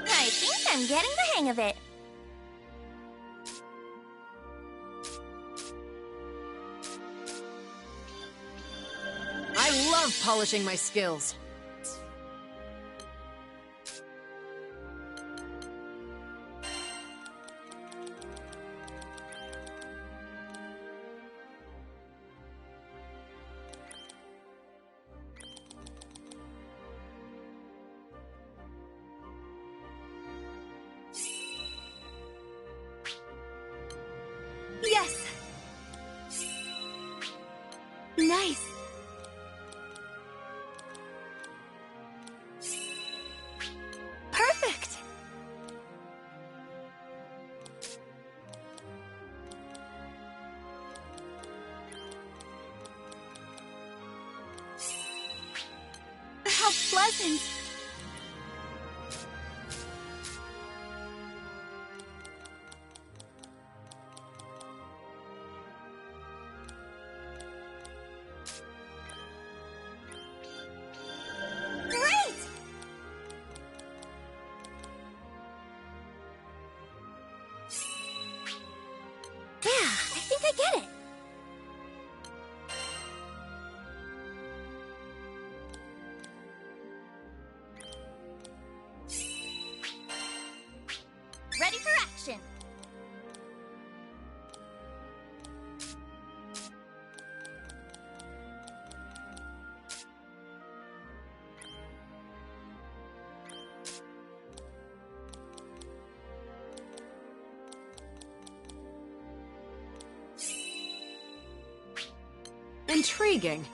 I think I'm getting the hang of it. I love polishing my skills. Yes! Nice! Perfect! How pleasant! Great! Yeah, I think I get it. Ready for action. Intriguing.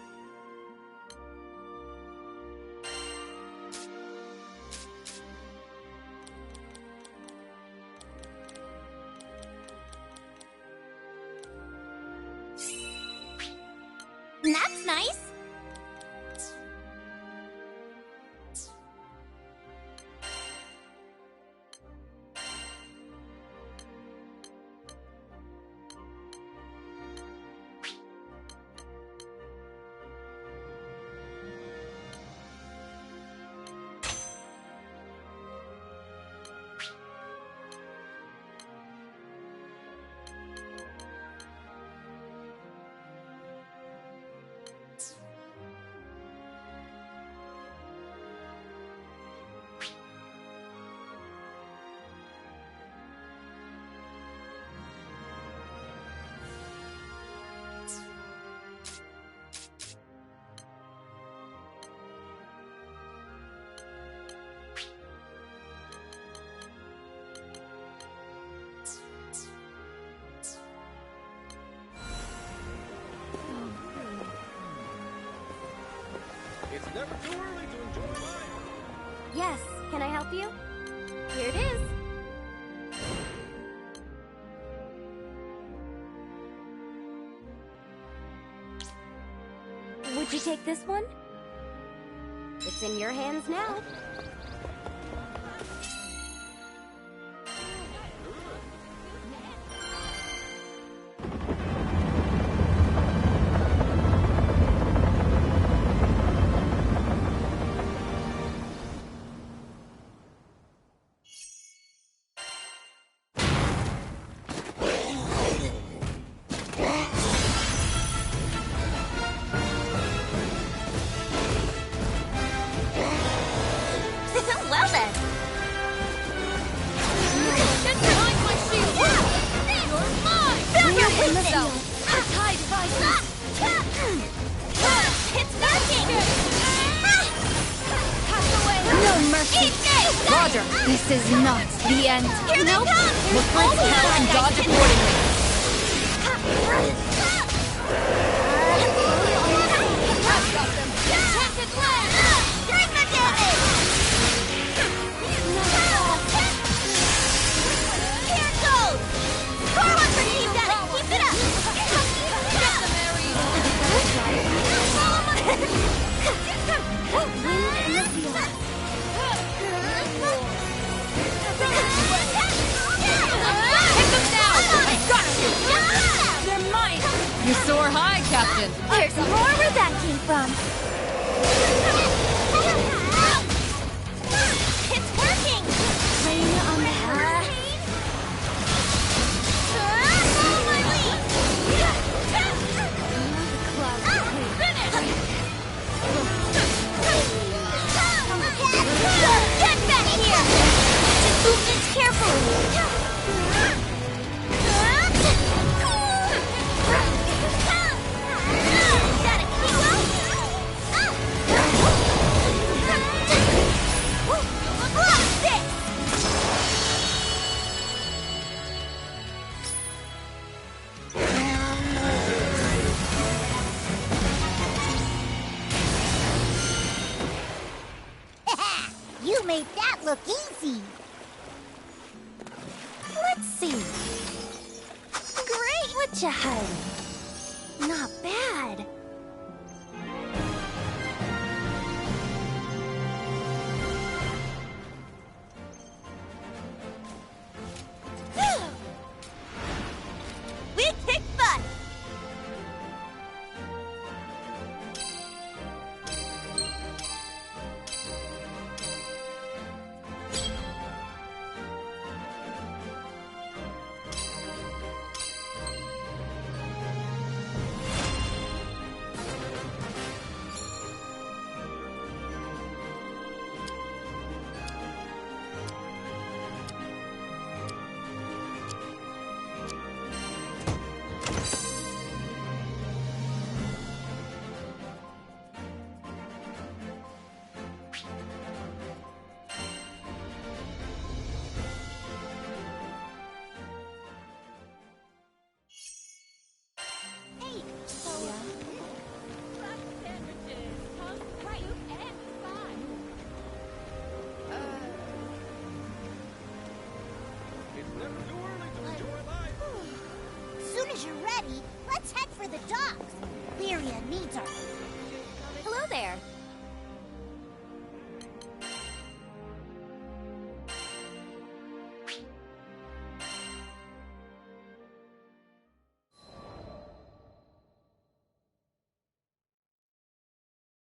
That's nice. Yes, can I help you? Here it is. Would you take this one? It's in your hands now. Well then. Get behind my shield! You're mine! Build your yourself! The tide rises! It's working! Pass away! No mercy! Roger, this is not the end. Here they come! Look for its path and dodge accordingly. I've got them! Chanted land! Take the damage! Here it goes! Forward for Team Daddy! Keep it up! Get them, Aries! Hit them now! I got you! They're mine! You soar high, Captain! There's more where that came from! It's working! Rain on the house. Follow my lead! Get back here! Just move this carefully! Got it, Kiko! Block this! You made that look easy. Let's see. Great, what you hiding? Not bad. We kick butt. Soon as you're ready, let's head for the docks. Lyria needs her. Hello there.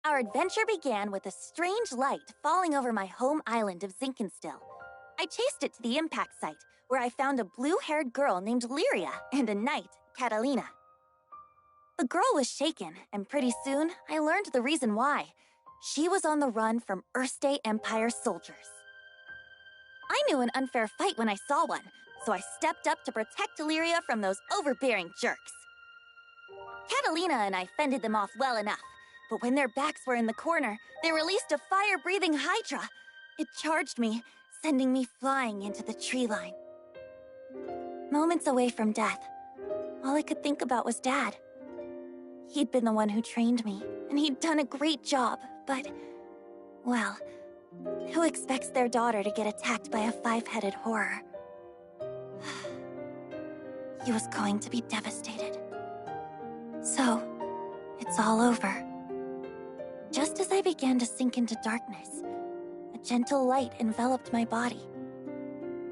Our adventure began with a strange light falling over my home island of Zinkenstill. I chased it to the impact site, where I found a blue-haired girl named Lyria and a knight, Catalina. The girl was shaken, and pretty soon I learned the reason why. She was on the run from Erste Empire soldiers. I knew an unfair fight when I saw one, so I stepped up to protect Lyria from those overbearing jerks. Catalina and I fended them off well enough, but when their backs were in the corner, they released a fire-breathing Hydra. It charged me, sending me flying into the tree line. Moments away from death, all I could think about was Dad. He'd been the one who trained me, and he'd done a great job, but... well, who expects their daughter to get attacked by a five-headed horror? He was going to be devastated. So, it's all over. Just as I began to sink into darkness, a gentle light enveloped my body.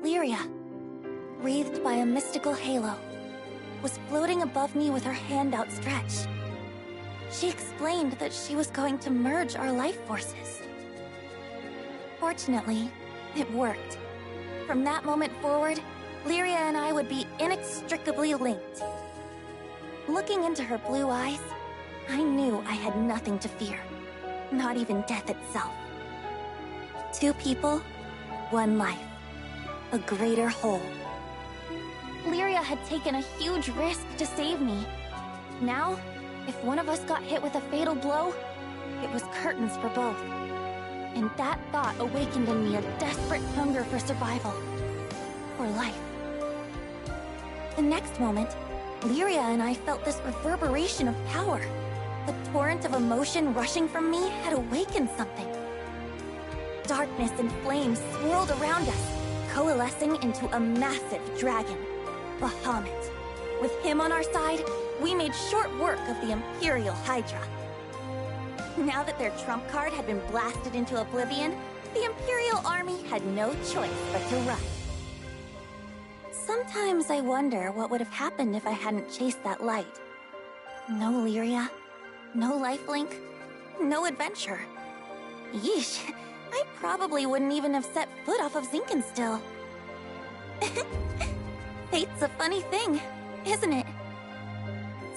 Lyria, wreathed by a mystical halo, was floating above me with her hand outstretched. She explained that she was going to merge our life forces. Fortunately, it worked. From that moment forward, Lyria and I would be inextricably linked. Looking into her blue eyes, I knew I had nothing to fear, not even death itself. Two people, one life, a greater whole. Lyria had taken a huge risk to save me. Now, if one of us got hit with a fatal blow, it was curtains for both. And that thought awakened in me a desperate hunger for survival, for life. The next moment, Lyria and I felt this reverberation of power. The torrent of emotion rushing from me had awakened something. Darkness and flames swirled around us, coalescing into a massive dragon, Bahamut. With him on our side, we made short work of the Imperial Hydra. Now that their trump card had been blasted into oblivion, the Imperial Army had no choice but to run. Sometimes I wonder what would have happened if I hadn't chased that light. No Lyria, no lifelink, no adventure. Yeesh, I probably wouldn't even have set foot off of Zinkenstill. Fate's a funny thing, isn't it?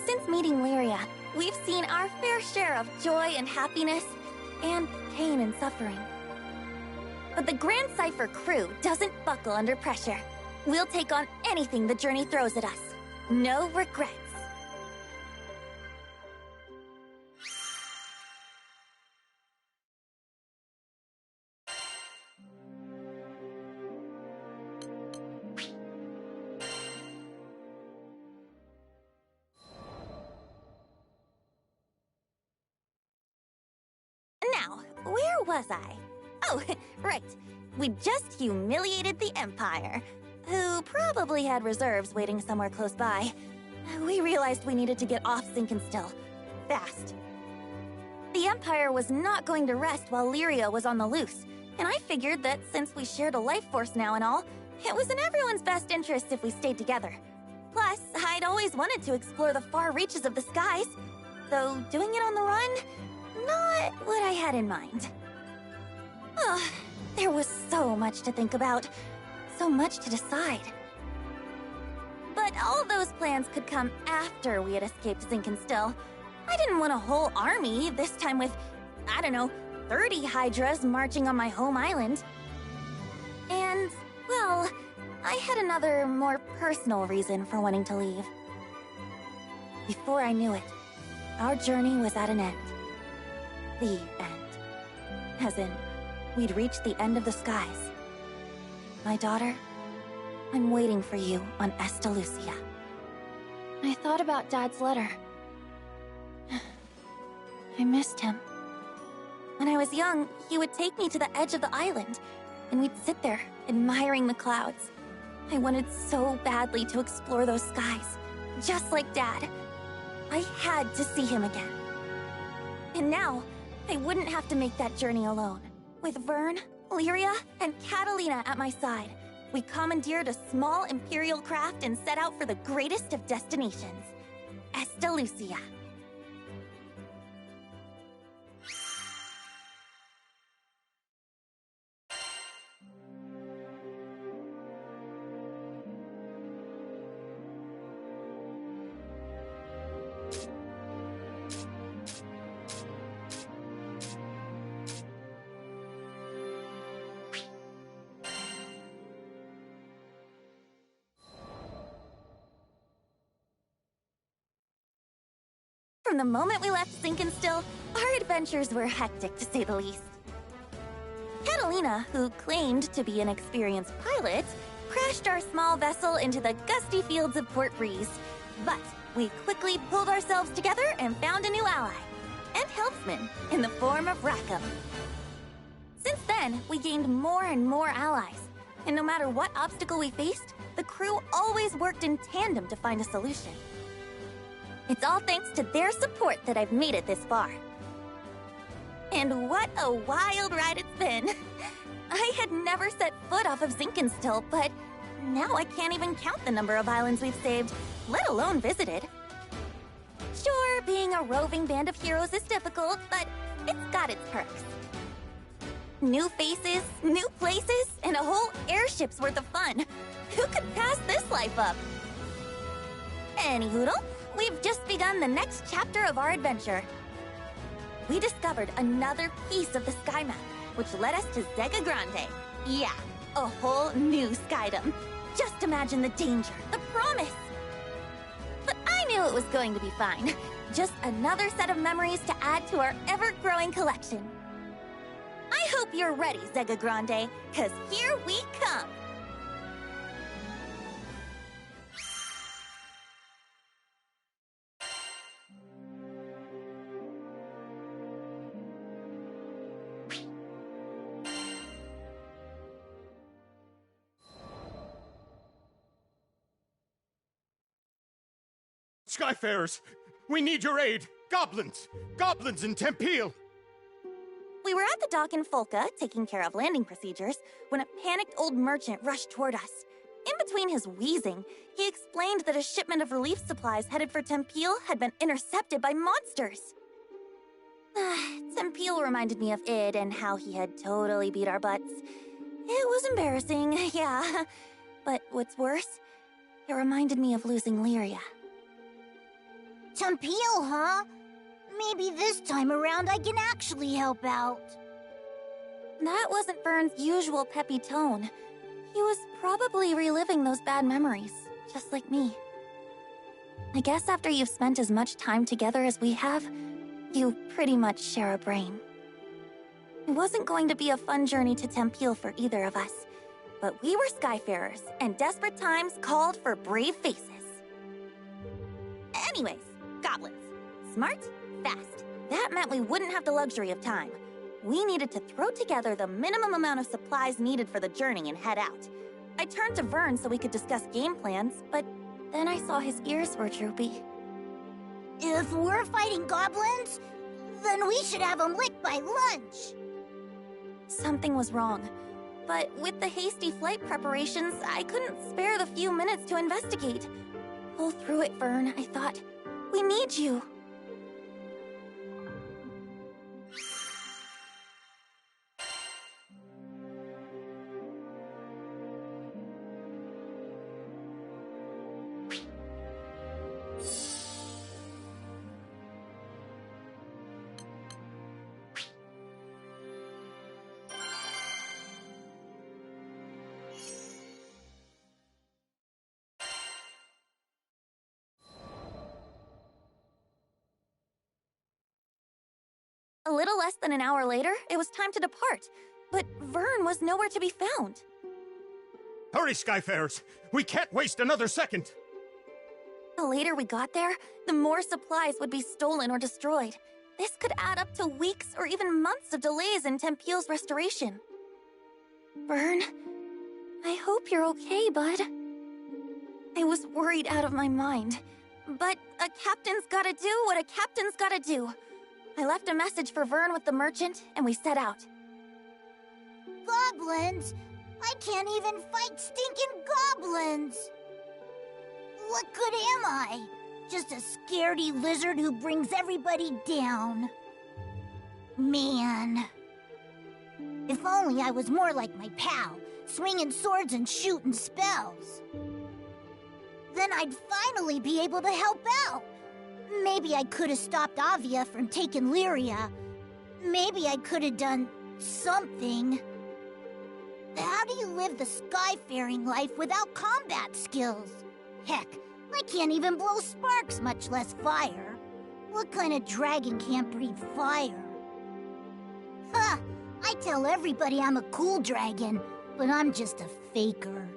Since meeting Lyria, we've seen our fair share of joy and happiness, and pain and suffering. But the Grand Cypher crew doesn't buckle under pressure. We'll take on anything the journey throws at us. No regrets. Now, where was I? Oh, right. We just humiliated the Empire, who probably had reserves waiting somewhere close by. We realized we needed to get off Zinkenstill. Fast. The Empire was not going to rest while Lyria was on the loose, and I figured that since we shared a life force now and all, it was in everyone's best interest if we stayed together. Plus, I'd always wanted to explore the far reaches of the skies, though doing it on the run, not what I had in mind. Oh, there was so much to think about, so much to decide. But all those plans could come after we had escaped Zinkenstill. I didn't want a whole army, this time with, I don't know, 30 Hydras marching on my home island. And, well, I had another, more personal reason for wanting to leave. Before I knew it, our journey was at an end. The end. As in, we'd reached the end of the skies. My daughter, I'm waiting for you on Estalucia. I thought about Dad's letter. I missed him. When I was young, he would take me to the edge of the island, and we'd sit there, admiring the clouds. I wanted so badly to explore those skies, just like Dad. I had to see him again. And now, I wouldn't have to make that journey alone. With Vern, Lyria, and Catalina at my side, we commandeered a small Imperial craft and set out for the greatest of destinations, Estalucia. From the moment we left Zinkenstill, our adventures were hectic, to say the least. Catalina, who claimed to be an experienced pilot, crashed our small vessel into the gusty fields of Port Breeze. But we quickly pulled ourselves together and found a new ally, and helpsman in the form of Rackham. Since then, we gained more and more allies, and no matter what obstacle we faced, the crew always worked in tandem to find a solution. It's all thanks to their support that I've made it this far. And what a wild ride it's been! I had never set foot off of Zinkenstill, but now I can't even count the number of islands we've saved, let alone visited. Sure, being a roving band of heroes is difficult, but it's got its perks. New faces, new places, and a whole airship's worth of fun. Who could pass this life up? Anyhoodle, we've just begun the next chapter of our adventure. We discovered another piece of the sky map, which led us to Zega Grande. Yeah, a whole new skydom. Just imagine the danger, the promise. But I knew it was going to be fine. Just another set of memories to add to our ever-growing collection. I hope you're ready, Zega Grande, 'cause here we come! Skyfarers, we need your aid! Goblins! Goblins in Tempeal! We were at the dock in Folca, taking care of landing procedures, when a panicked old merchant rushed toward us. In between his wheezing, he explained that a shipment of relief supplies headed for Tempeal had been intercepted by monsters. Tempeal reminded me of Id and how he had totally beat our butts. It was embarrassing, yeah. But what's worse, it reminded me of losing Lyria. Tempeal, huh? Maybe this time around I can actually help out. That wasn't Vern's usual peppy tone. He was probably reliving those bad memories, just like me. I guess after you've spent as much time together as we have, you pretty much share a brain. It wasn't going to be a fun journey to Tempeal for either of us, but we were Skyfarers, and desperate times called for brave faces. Anyways, goblins. Smart, fast. That meant we wouldn't have the luxury of time. We needed to throw together the minimum amount of supplies needed for the journey and head out. I turned to Vern so we could discuss game plans, but then I saw his ears were droopy. If we're fighting goblins, then we should have them licked by lunch. Something was wrong. But with the hasty flight preparations, I couldn't spare the few minutes to investigate. Pull through it, Vern, I thought. We need you. A little less than an hour later, it was time to depart, but Vern was nowhere to be found. Hurry, Skyfarers! We can't waste another second! The later we got there, the more supplies would be stolen or destroyed. This could add up to weeks or even months of delays in Tempeal's restoration. Vern, I hope you're okay, bud. I was worried out of my mind, but a captain's gotta do what a captain's gotta do. I left a message for Vern with the merchant, and we set out. Goblins? I can't even fight stinking goblins! What good am I? Just a scaredy lizard who brings everybody down. Man. If only I was more like my pal, swinging swords and shooting spells. Then I'd finally be able to help out. Maybe I could have stopped Avia from taking Lyria. Maybe I could have done something. How do you live the skyfaring life without combat skills? Heck, I can't even blow sparks, much less fire. What kind of dragon can't breathe fire? Ha! I tell everybody I'm a cool dragon, but I'm just a faker.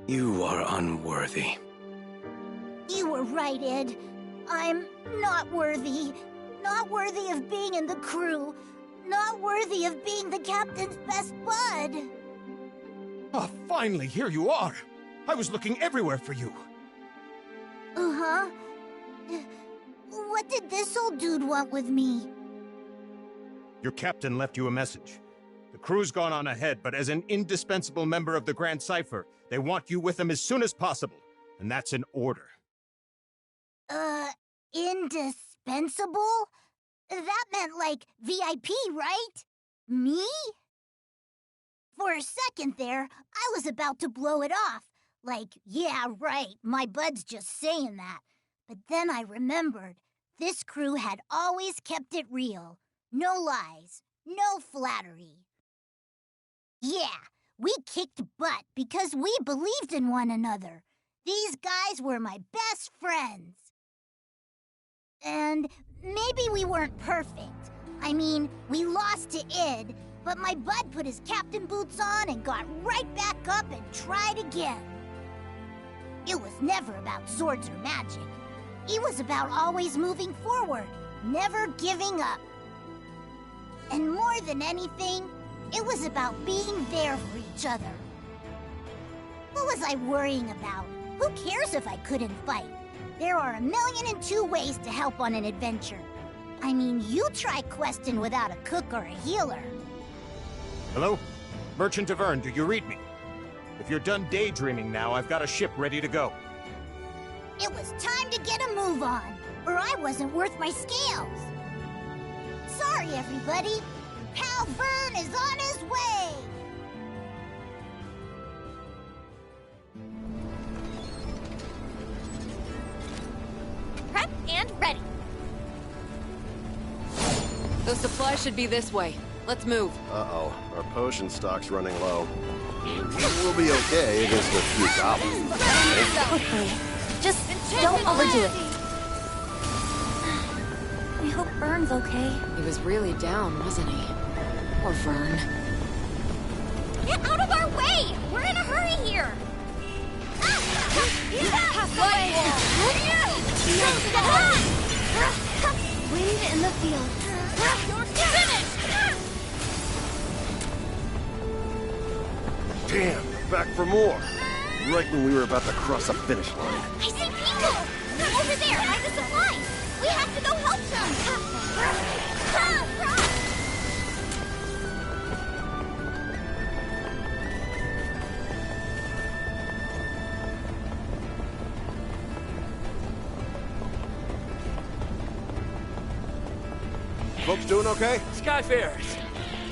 You are unworthy. You were right, Ed. I'm not worthy. Not worthy of being in the crew. Not worthy of being the captain's best bud. Oh, finally, here you are. I was looking everywhere for you. Uh-huh. What did this old dude want with me? Your captain left you a message. The crew's gone on ahead, but as an indispensable member of the Grand Cipher, they want you with them as soon as possible. And that's an order. Indispensable? That meant, like, VIP, right? Me? For a second there, I was about to blow it off. Like, yeah, right, my bud's just saying that. But then I remembered, this crew had always kept it real. No lies, no flattery. Yeah, we kicked butt because we believed in one another. These guys were my best friends. And maybe we weren't perfect. I mean, we lost to Id, but my bud put his captain boots on and got right back up and tried again. It was never about swords or magic. It was about always moving forward, never giving up. And more than anything, it was about being there for each other. What was I worrying about? Who cares if I couldn't fight? There are 1,000,002 ways to help on an adventure. I mean, you try questing without a cook or a healer. Hello? Merchant of Vern, do you read me? If you're done daydreaming now, I've got a ship ready to go. It was time to get a move on, or I wasn't worth my scales. Sorry, everybody. Pal Vern is on his way. Prep and ready. Those supplies should be this way. Let's move. Uh-oh, our potion stock's running low. We'll be okay against a few goblins. Quickly. Just don't overdo it. I hope Vern's okay. He was really down, wasn't he? Poor Vern. Get out of our way! We're in a hurry here! Wind in the field. You're finished! Damn, back for more. Right when we were about to cross the finish line. I see people! Over there, by the supplies! We have to go help them! Folks doing okay? Skyfarers!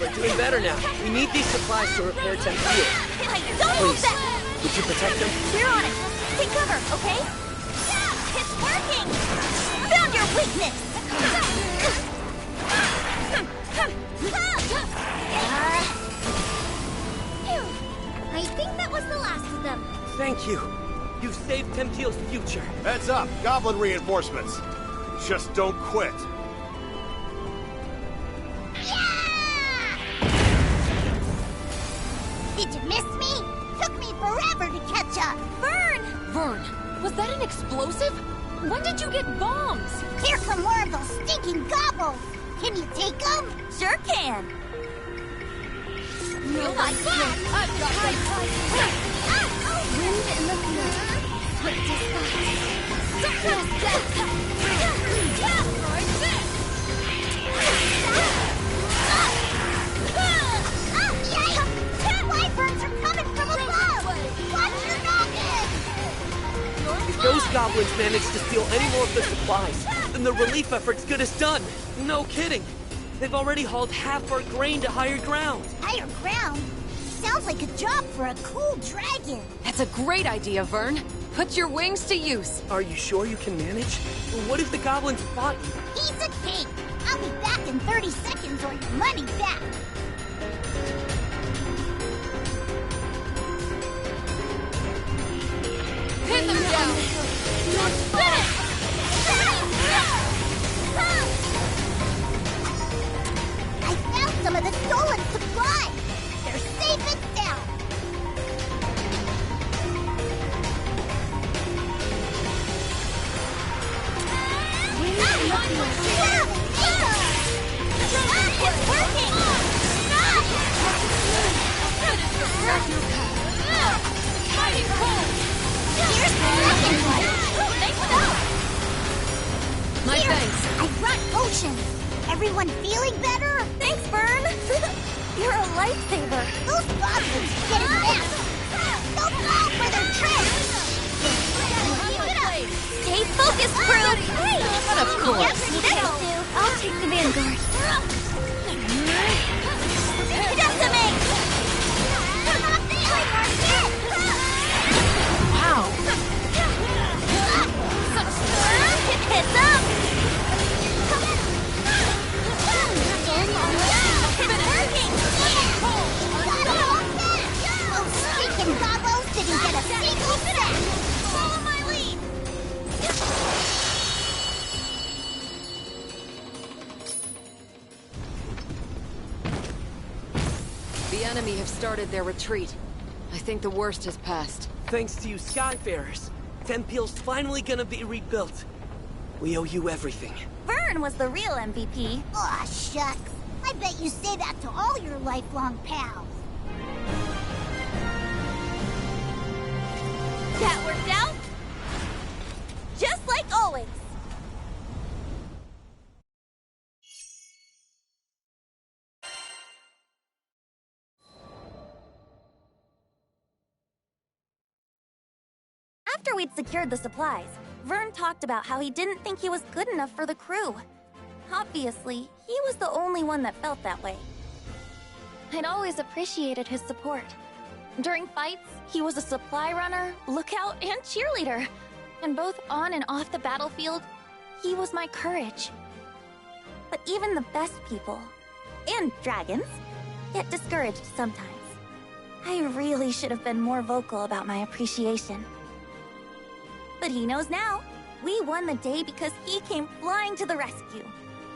We're doing better now. We need these supplies to repair Tempio. Please, would you protect them? we're on it! Take cover, okay? Yeah, it's working! Found your weakness! I think that was the last of them. Thank you. You've saved Tempio's future. Heads up, goblin reinforcements. Just don't quit. Did you miss me? Took me forever to catch up. Vern! Vern, was that an explosive? When did you get bombs? Here come more of those stinking gobbles. Can you take them? Sure can. No, like that. I've got Wind in the field. Swift as Wyverns are coming from above. Watch your noggin. If those goblins manage to steal any more of the supplies, then the relief effort's good as done. No kidding. They've already hauled half our grain to higher ground. Higher ground? Sounds like a job for a cool dragon. That's a great idea, Vern. Put your wings to use. Are you sure you can manage? What if the goblins fought you? Piece of cake. I'll be back in 30 seconds or your money back. Pin them down! Finish! I found some of the stolen supplies. They're safe and sound. wind in the field. It's working! Stop! Mighty pull! Here's the second one! Nice job! My Here, thanks. I brought potions. Everyone feeling better? Thanks, Vern! You're a lifesaver. Those goblins are getting back! Don't fall for their tricks! Stay focused, crew! Hey! But of course. Yep, this'll do. I'll take the vanguard. Decimate! Wow. Heads up! It's working! Those stinking gobbos didn't get a single set! Follow my lead! The enemy have started their retreat. I think the worst has passed. Thanks to you Skyfarers, Tempeal's finally gonna be rebuilt. We owe you everything. Vern was the real MVP. Aw, shucks. I bet you say that to all your lifelong pals. That worked out? Just like always. After we'd secured the supplies, Vern talked about how he didn't think he was good enough for the crew. Obviously, he was the only one that felt that way. I'd always appreciated his support. During fights, he was a supply runner, lookout, and cheerleader. And both on and off the battlefield, he was my courage. But even the best people, and dragons, get discouraged sometimes. I really should have been more vocal about my appreciation. But he knows now. We won the day because he came flying to the rescue.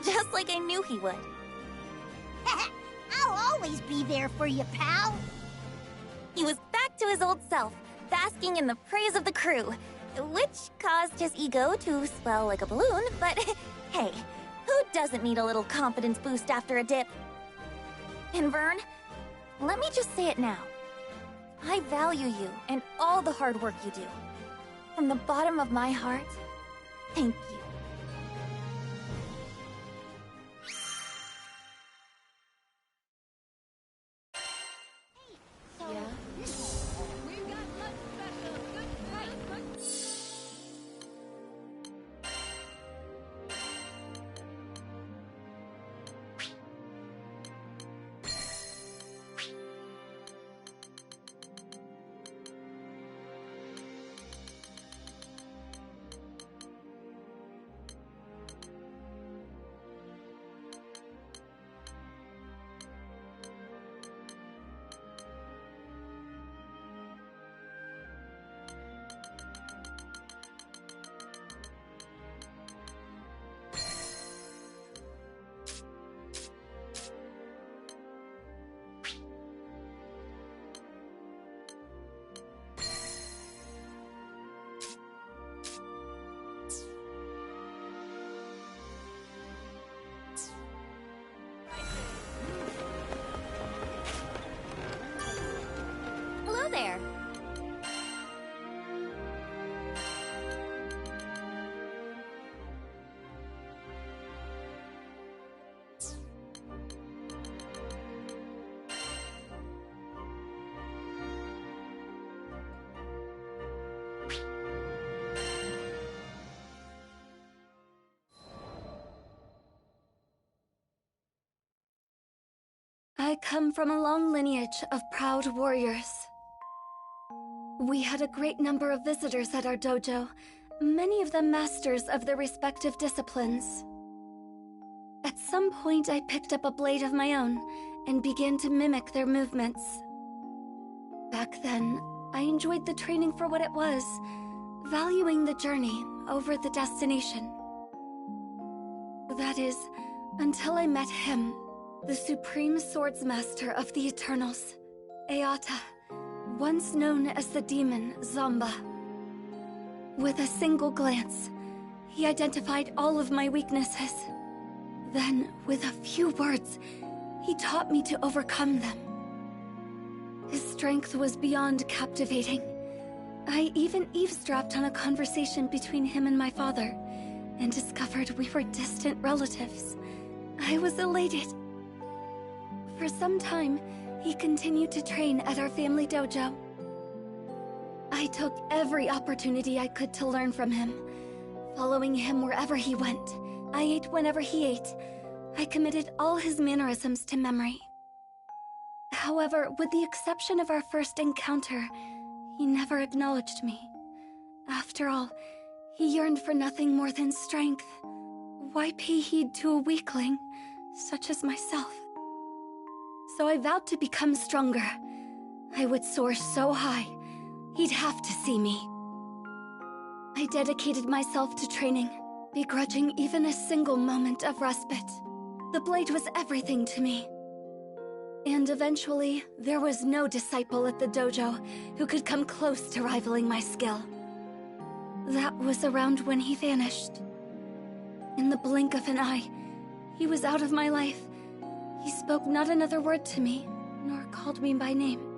Just like I knew he would. I'll always be there for you, pal. He was back to his old self, basking in the praise of the crew, which caused his ego to swell like a balloon, but hey, who doesn't need a little confidence boost after a dip? And Vern, let me just say it now. I value you and all the hard work you do. From the bottom of my heart, thank you. Hello there. I come from a long lineage of proud warriors. We had a great number of visitors at our dojo, many of them masters of their respective disciplines. At some point, I picked up a blade of my own and began to mimic their movements. Back then, I enjoyed the training for what it was, valuing the journey over the destination. That is, until I met him, the Supreme Swordsmaster of the Eternals, Eata, once known as the demon Zomba. With a single glance, he identified all of my weaknesses. Then, with a few words, he taught me to overcome them. His strength was beyond captivating. I even eavesdropped on a conversation between him and my father, and discovered we were distant relatives. I was elated. For some time, he continued to train at our family dojo. I took every opportunity I could to learn from him, following him wherever he went. I ate whenever he ate. I committed all his mannerisms to memory. However, with the exception of our first encounter, he never acknowledged me. After all, he yearned for nothing more than strength. Why pay heed to a weakling, such as myself? So I vowed to become stronger. I would soar so high, he'd have to see me. I dedicated myself to training, begrudging even a single moment of respite. The blade was everything to me. And eventually, there was no disciple at the dojo who could come close to rivaling my skill. That was around when he vanished. In the blink of an eye, he was out of my life. He spoke not another word to me, nor called me by name.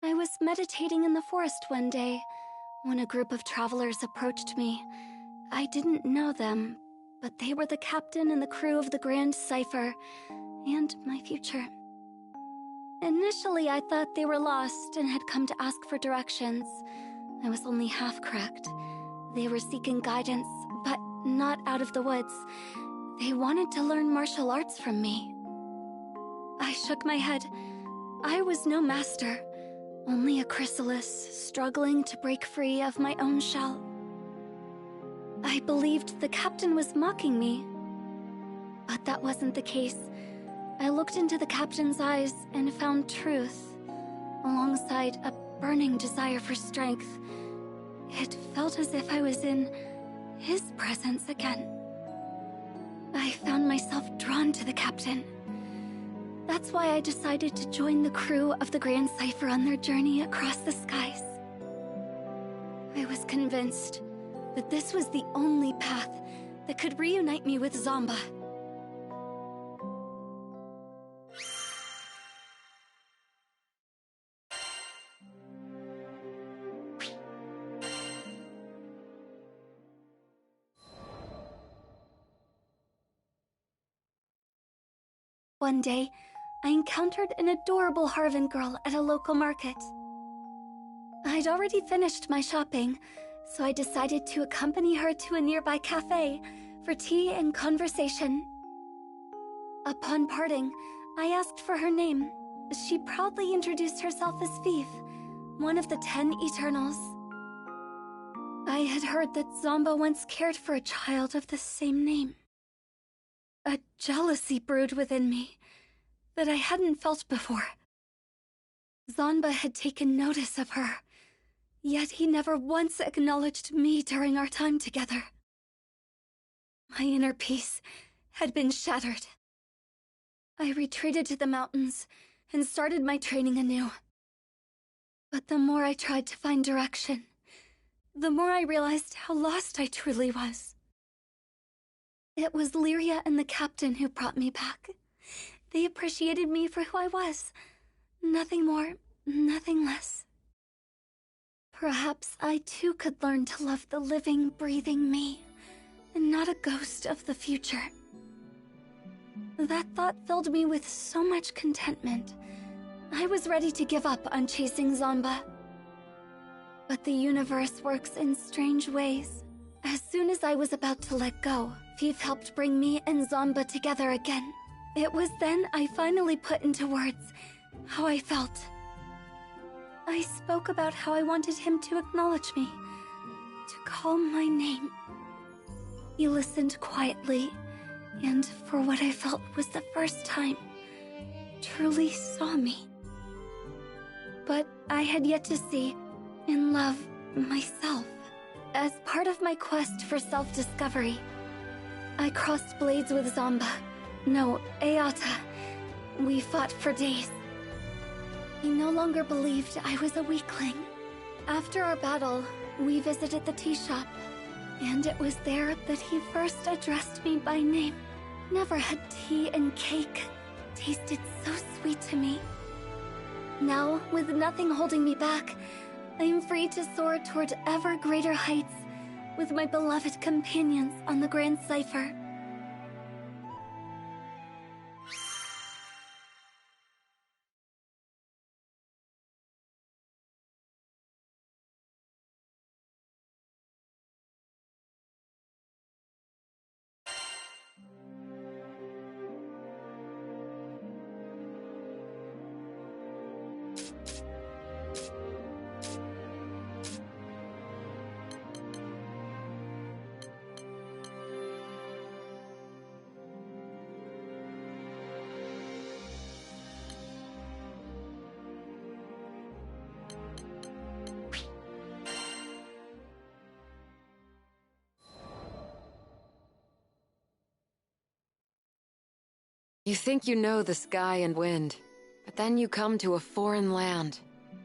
I was meditating in the forest one day when a group of travelers approached me. I didn't know them, but they were the captain and the crew of the Grand Cipher, and my future. Initially, I thought they were lost and had come to ask for directions. I was only half correct. They were seeking guidance, but not out of the woods. They wanted to learn martial arts from me. I shook my head. I was no master, only a chrysalis struggling to break free of my own shell. I believed the captain was mocking me, but that wasn't the case. I looked into the captain's eyes and found truth. alongside a burning desire for strength. It felt as if I was in his presence again. I found myself drawn to the captain. That's why I decided to join the crew of the Grand Cipher on their journey across the skies. I was convinced that this was the only path that could reunite me with Zomba. One day, I encountered an adorable Harvan girl at a local market. I'd already finished my shopping, so I decided to accompany her to a nearby cafe for tea and conversation. Upon parting, I asked for her name. She proudly introduced herself as Fief, one of the 10 Eternals. I had heard that Zomba once cared for a child of the same name. A jealousy brewed within me that I hadn't felt before. Zomba had taken notice of her, yet he never once acknowledged me during our time together. My inner peace had been shattered. I retreated to the mountains and started my training anew. But the more I tried to find direction, the more I realized how lost I truly was. It was Lyria and the captain who brought me back. They appreciated me for who I was. Nothing more, nothing less. Perhaps I too could learn to love the living, breathing me, and not a ghost of the future. That thought filled me with so much contentment. I was ready to give up on chasing Zomba. But the universe works in strange ways. As soon as I was about to let go, Fief helped bring me and Zomba together again. It was then I finally put into words how I felt. I spoke about how I wanted him to acknowledge me, to call my name. He listened quietly, and for what I felt was the first time, truly saw me. But I had yet to see and love myself. As part of my quest for self-discovery, I crossed blades with Zomba. No, Eata. We fought for days. He no longer believed I was a weakling. After our battle, we visited the tea shop, and it was there that he first addressed me by name. Never had tea and cake tasted so sweet to me. Now, with nothing holding me back, I am free to soar toward ever greater heights with my beloved companions on the Grand Cipher. You think you know the sky and wind, but then you come to a foreign land,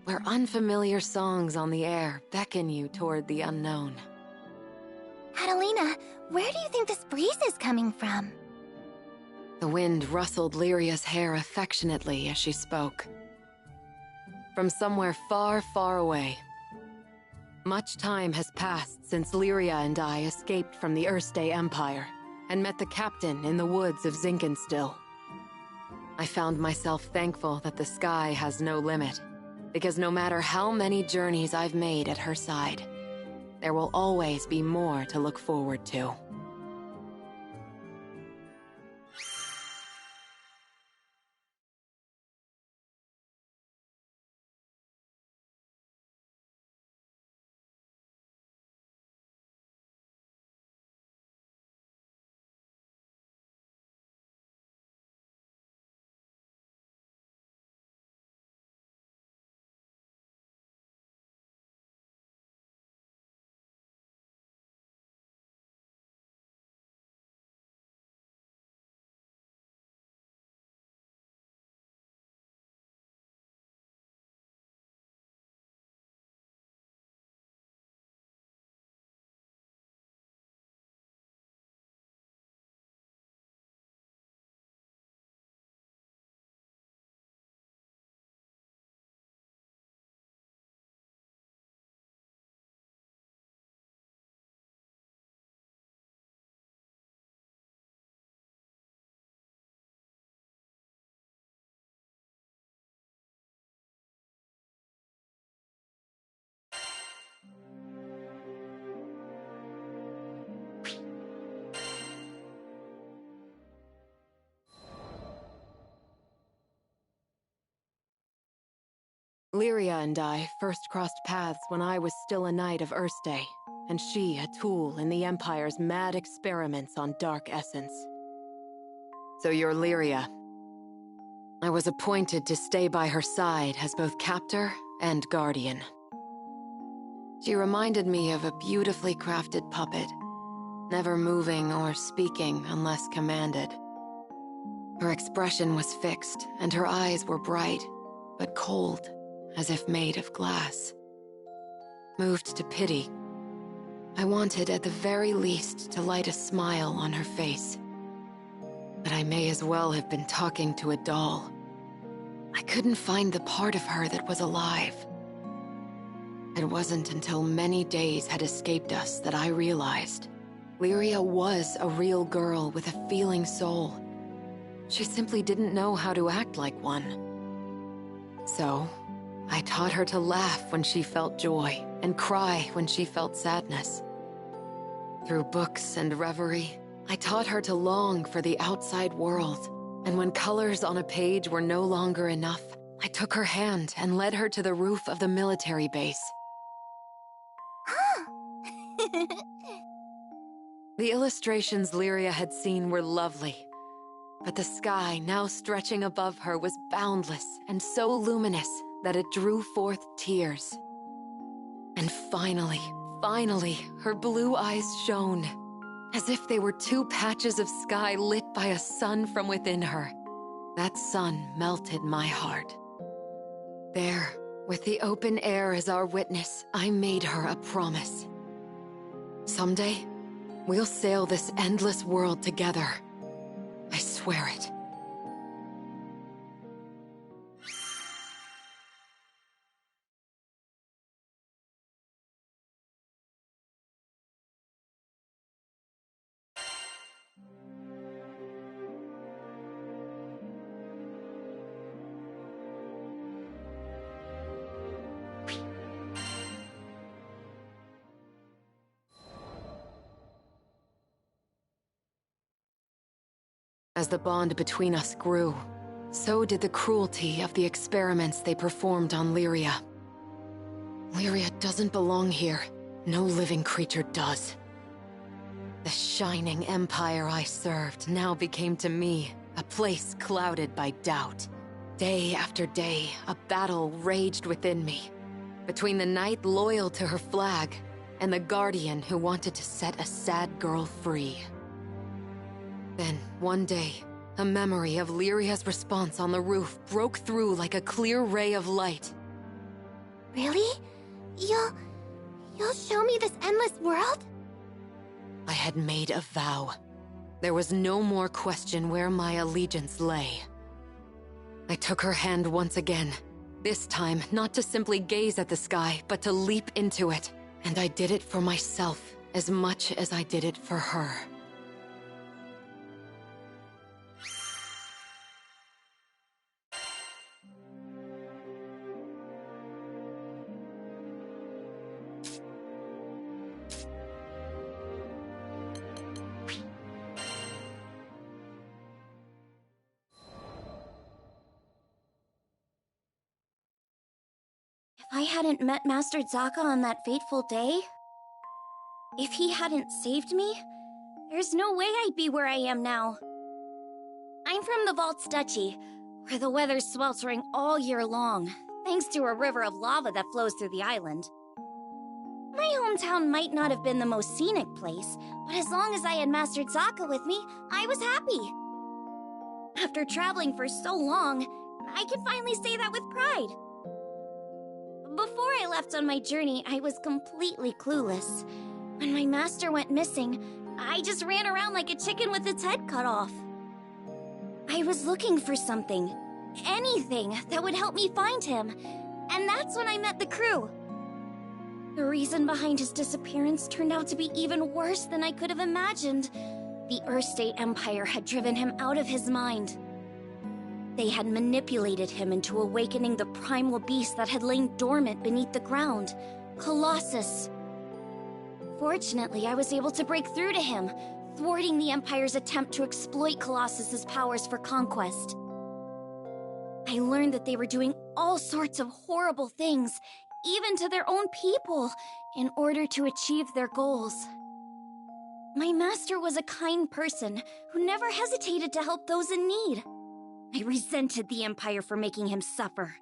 where unfamiliar songs on the air beckon you toward the unknown. Catalina, where do you think this breeze is coming from? The wind rustled Lyria's hair affectionately as she spoke. From somewhere far, far away. Much time has passed since Lyria and I escaped from the Erste Empire and met the captain in the woods of Zinkenstill. I found myself thankful that the sky has no limit, because no matter how many journeys I've made at her side, there will always be more to look forward to. Lyria and I first crossed paths when I was still a knight of Erste, and she a tool in the Empire's mad experiments on dark essence. So you're Lyria. I was appointed to stay by her side as both captor and guardian. She reminded me of a beautifully crafted puppet, never moving or speaking unless commanded. Her expression was fixed, and her eyes were bright, but cold, as if made of glass. Moved to pity, I wanted at the very least to light a smile on her face. But I may as well have been talking to a doll. I couldn't find the part of her that was alive. It wasn't until many days had escaped us that I realized Lyria was a real girl with a feeling soul. She simply didn't know how to act like one. So, I taught her to laugh when she felt joy and cry when she felt sadness. Through books and reverie, I taught her to long for the outside world, and when colors on a page were no longer enough, I took her hand and led her to the roof of the military base. The illustrations Lyria had seen were lovely, but the sky now stretching above her was boundless and so luminous that it drew forth tears. And finally, her blue eyes shone, as if they were two patches of sky lit by a sun from within her. That sun melted my heart. There, with the open air as our witness, I made her a promise. Someday, we'll sail this endless world together. I swear it. As the bond between us grew, so did the cruelty of the experiments they performed on Lyria. Lyria doesn't belong here. No living creature does. The shining empire I served now became to me a place clouded by doubt. Day after day, a battle raged within me, between the knight loyal to her flag and the guardian who wanted to set a sad girl free. Then, one day, a memory of Lyria's response on the roof broke through like a clear ray of light. Really? You'll show me this endless world? I had made a vow. There was no more question where my allegiance lay. I took her hand once again, this time not to simply gaze at the sky, but to leap into it. And I did it for myself as much as I did it for her. If I hadn't met Master Zaka on that fateful day, if he hadn't saved me, there's no way I'd be where I am now. I'm from the Vault's Duchy, where the weather's sweltering all year long, thanks to a river of lava that flows through the island. My hometown might not have been the most scenic place, but as long as I had Master Zaka with me, I was happy. After traveling for so long, I can finally say that with pride. Before I left on my journey, I was completely clueless. When my master went missing, I just ran around like a chicken with its head cut off. I was looking for something, anything that would help me find him, and that's when I met the crew. The reason behind his disappearance turned out to be even worse than I could have imagined. The Earthstate Empire had driven him out of his mind. They had manipulated him into awakening the primal beast that had lain dormant beneath the ground, Colossus. Fortunately, I was able to break through to him, thwarting the Empire's attempt to exploit Colossus's powers for conquest. I I learned that they were doing all sorts of horrible things, even to their own people, in order to achieve their goals. My master was a kind person who never hesitated to help those in need. I resented the Empire for making him suffer.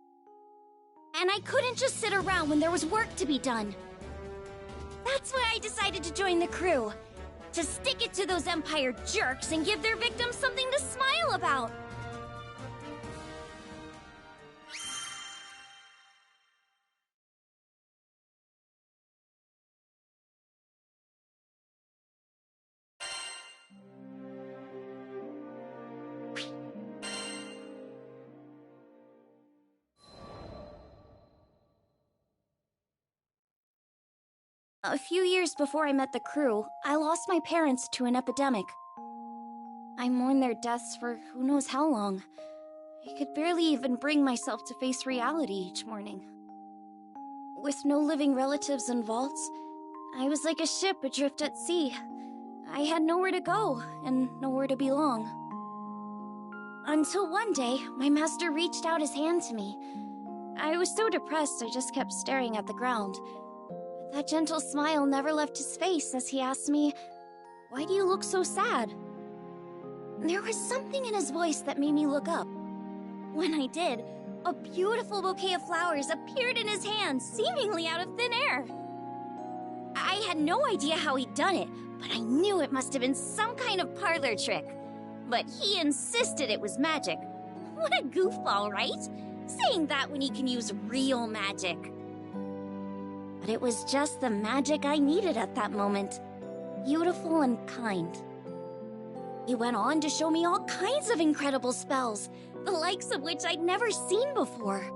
And I couldn't just sit around when there was work to be done. That's why I decided to join the crew. To stick it to those Empire jerks and give their victims something to smile about. A few years before I met the crew, I lost my parents to an epidemic. I mourned their deaths for who knows how long. I could barely even bring myself to face reality each morning. With no living relatives in vaults, I was like a ship adrift at sea. I had nowhere to go and nowhere to belong. Until one day, my master reached out his hand to me. I was so depressed I just kept staring at the ground. That gentle smile never left his face as he asked me, "Why do you look so sad?" There was something in his voice that made me look up. When I did, a beautiful bouquet of flowers appeared in his hand, seemingly out of thin air. I had no idea how he'd done it, but I knew it must have been some kind of parlor trick. But he insisted it was magic. What a goofball, right? Saying that when he can use real magic. But it was just the magic I needed at that moment. Beautiful and kind. He went on to show me all kinds of incredible spells, the likes of which I'd never seen before.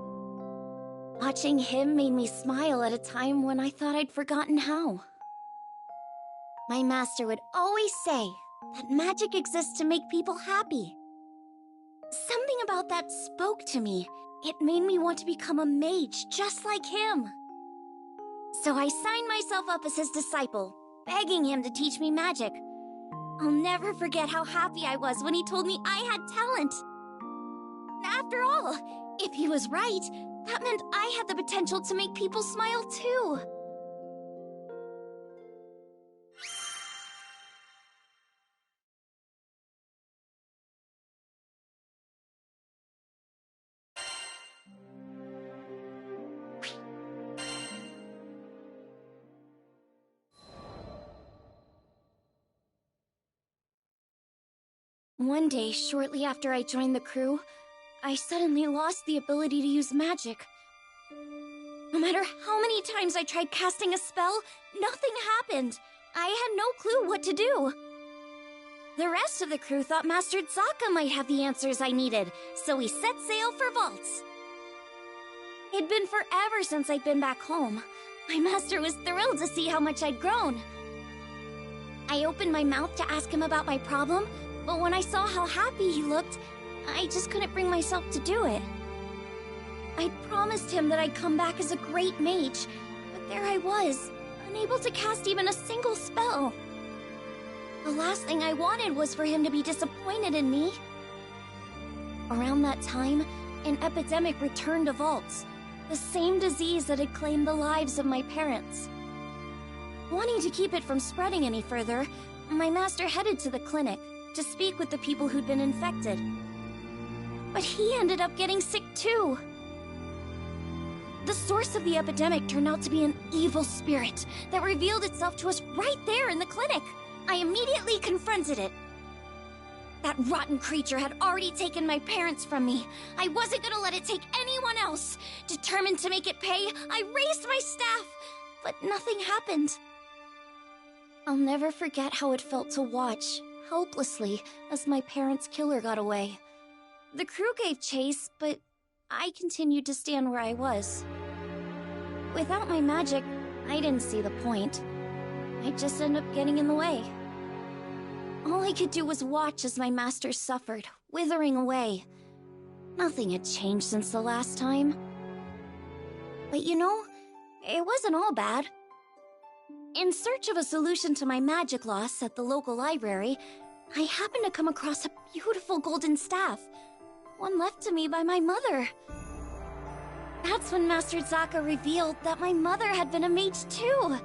Watching him made me smile at a time when I thought I'd forgotten how. My master would always say that magic exists to make people happy. Something about that spoke to me. It made me want to become a mage just like him. So I signed myself up as his disciple, begging him to teach me magic. I'll never forget how happy I was when he told me I had talent. After all, if he was right, that meant I had the potential to make people smile too. One day, shortly after I joined the crew, I suddenly lost the ability to use magic. No matter how many times I tried casting a spell, nothing happened. I had no clue what to do. The rest of the crew thought Master Zaka might have the answers I needed, so we set sail for vaults. It'd been forever since I'd been back home. My master was thrilled to see how much I'd grown. I opened my mouth to ask him about my problem, but when I saw how happy he looked, I just couldn't bring myself to do it. I'd promised him that I'd come back as a great mage, but there I was, unable to cast even a single spell. The last thing I wanted was for him to be disappointed in me. Around that time, an epidemic returned to vaults, the same disease that had claimed the lives of my parents. Wanting to keep it from spreading any further, my master headed to the clinic to speak with the people who'd been infected. But he ended up getting sick too. The source of the epidemic turned out to be an evil spirit that revealed itself to us right there in the clinic. I immediately confronted it. That rotten creature had already taken my parents from me. I wasn't gonna let it take anyone else. Determined to make it pay, I raised my staff, but nothing happened. I'll never forget how it felt to watch, helplessly, as my parents' killer got away. The crew gave chase, but I continued to stand where I was. Without my magic, I didn't see the point. I'd just end up getting in the way. All I could do was watch as my master suffered, withering away. Nothing had changed since the last time. But you know, it wasn't all bad. In search of a solution to my magic loss at the local library, I happened to come across a beautiful golden staff. one left to me by my mother. That's when Master Zaka revealed that my mother had been a mage too.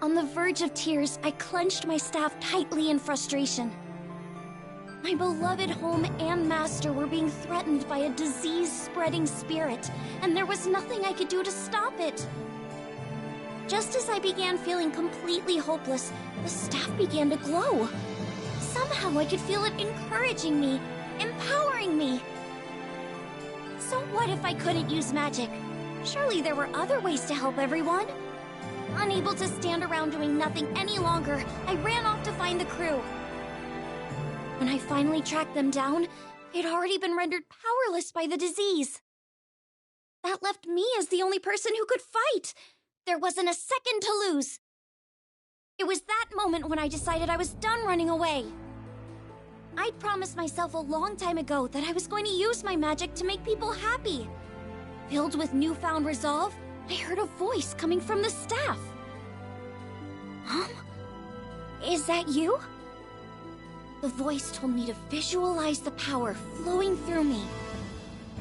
On the verge of tears, I clenched my staff tightly in frustration. My beloved home and master were being threatened by a disease-spreading spirit, and there was nothing I could do to stop it. Just as I began feeling completely hopeless, the staff began to glow. Somehow I could feel it encouraging me, empowering me. So what if I couldn't use magic? Surely there were other ways to help everyone. Unable to stand around doing nothing any longer, I ran off to find the crew. When I finally tracked them down, they'd already been rendered powerless by the disease. That left me as the only person who could fight. There wasn't a second to lose. It was that moment when I decided I was done running away. I'd promised myself a long time ago that I was going to use my magic to make people happy. Filled with newfound resolve, I heard a voice coming from the staff. Mom? Is that you? The voice told me to visualize the power flowing through me.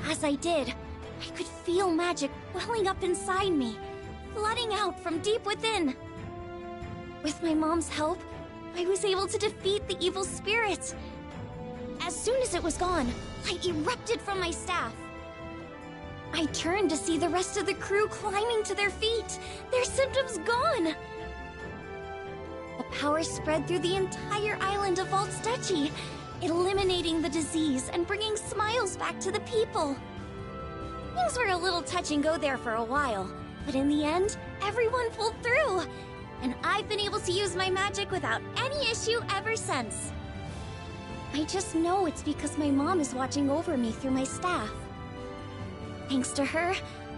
As I did, I could feel magic welling up inside me, flooding out from deep within. With my mom's help, I was able to defeat the evil spirits. As soon as it was gone, light erupted from my staff. I turned to see the rest of the crew climbing to their feet, their symptoms gone. The power spread through the entire island of Valstechi, eliminating the disease and bringing smiles back to the people. Things were a little touch and go there for a while, but in the end, everyone pulled through. And I've been able to use my magic without any issue ever since. I just know it's because my mom is watching over me through my staff. Thanks to her,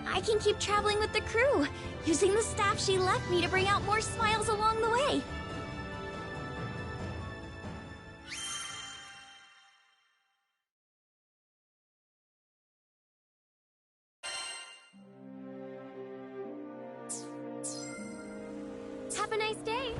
I can keep traveling with the crew, using the staff she left me to bring out more smiles along the way. Have a nice day.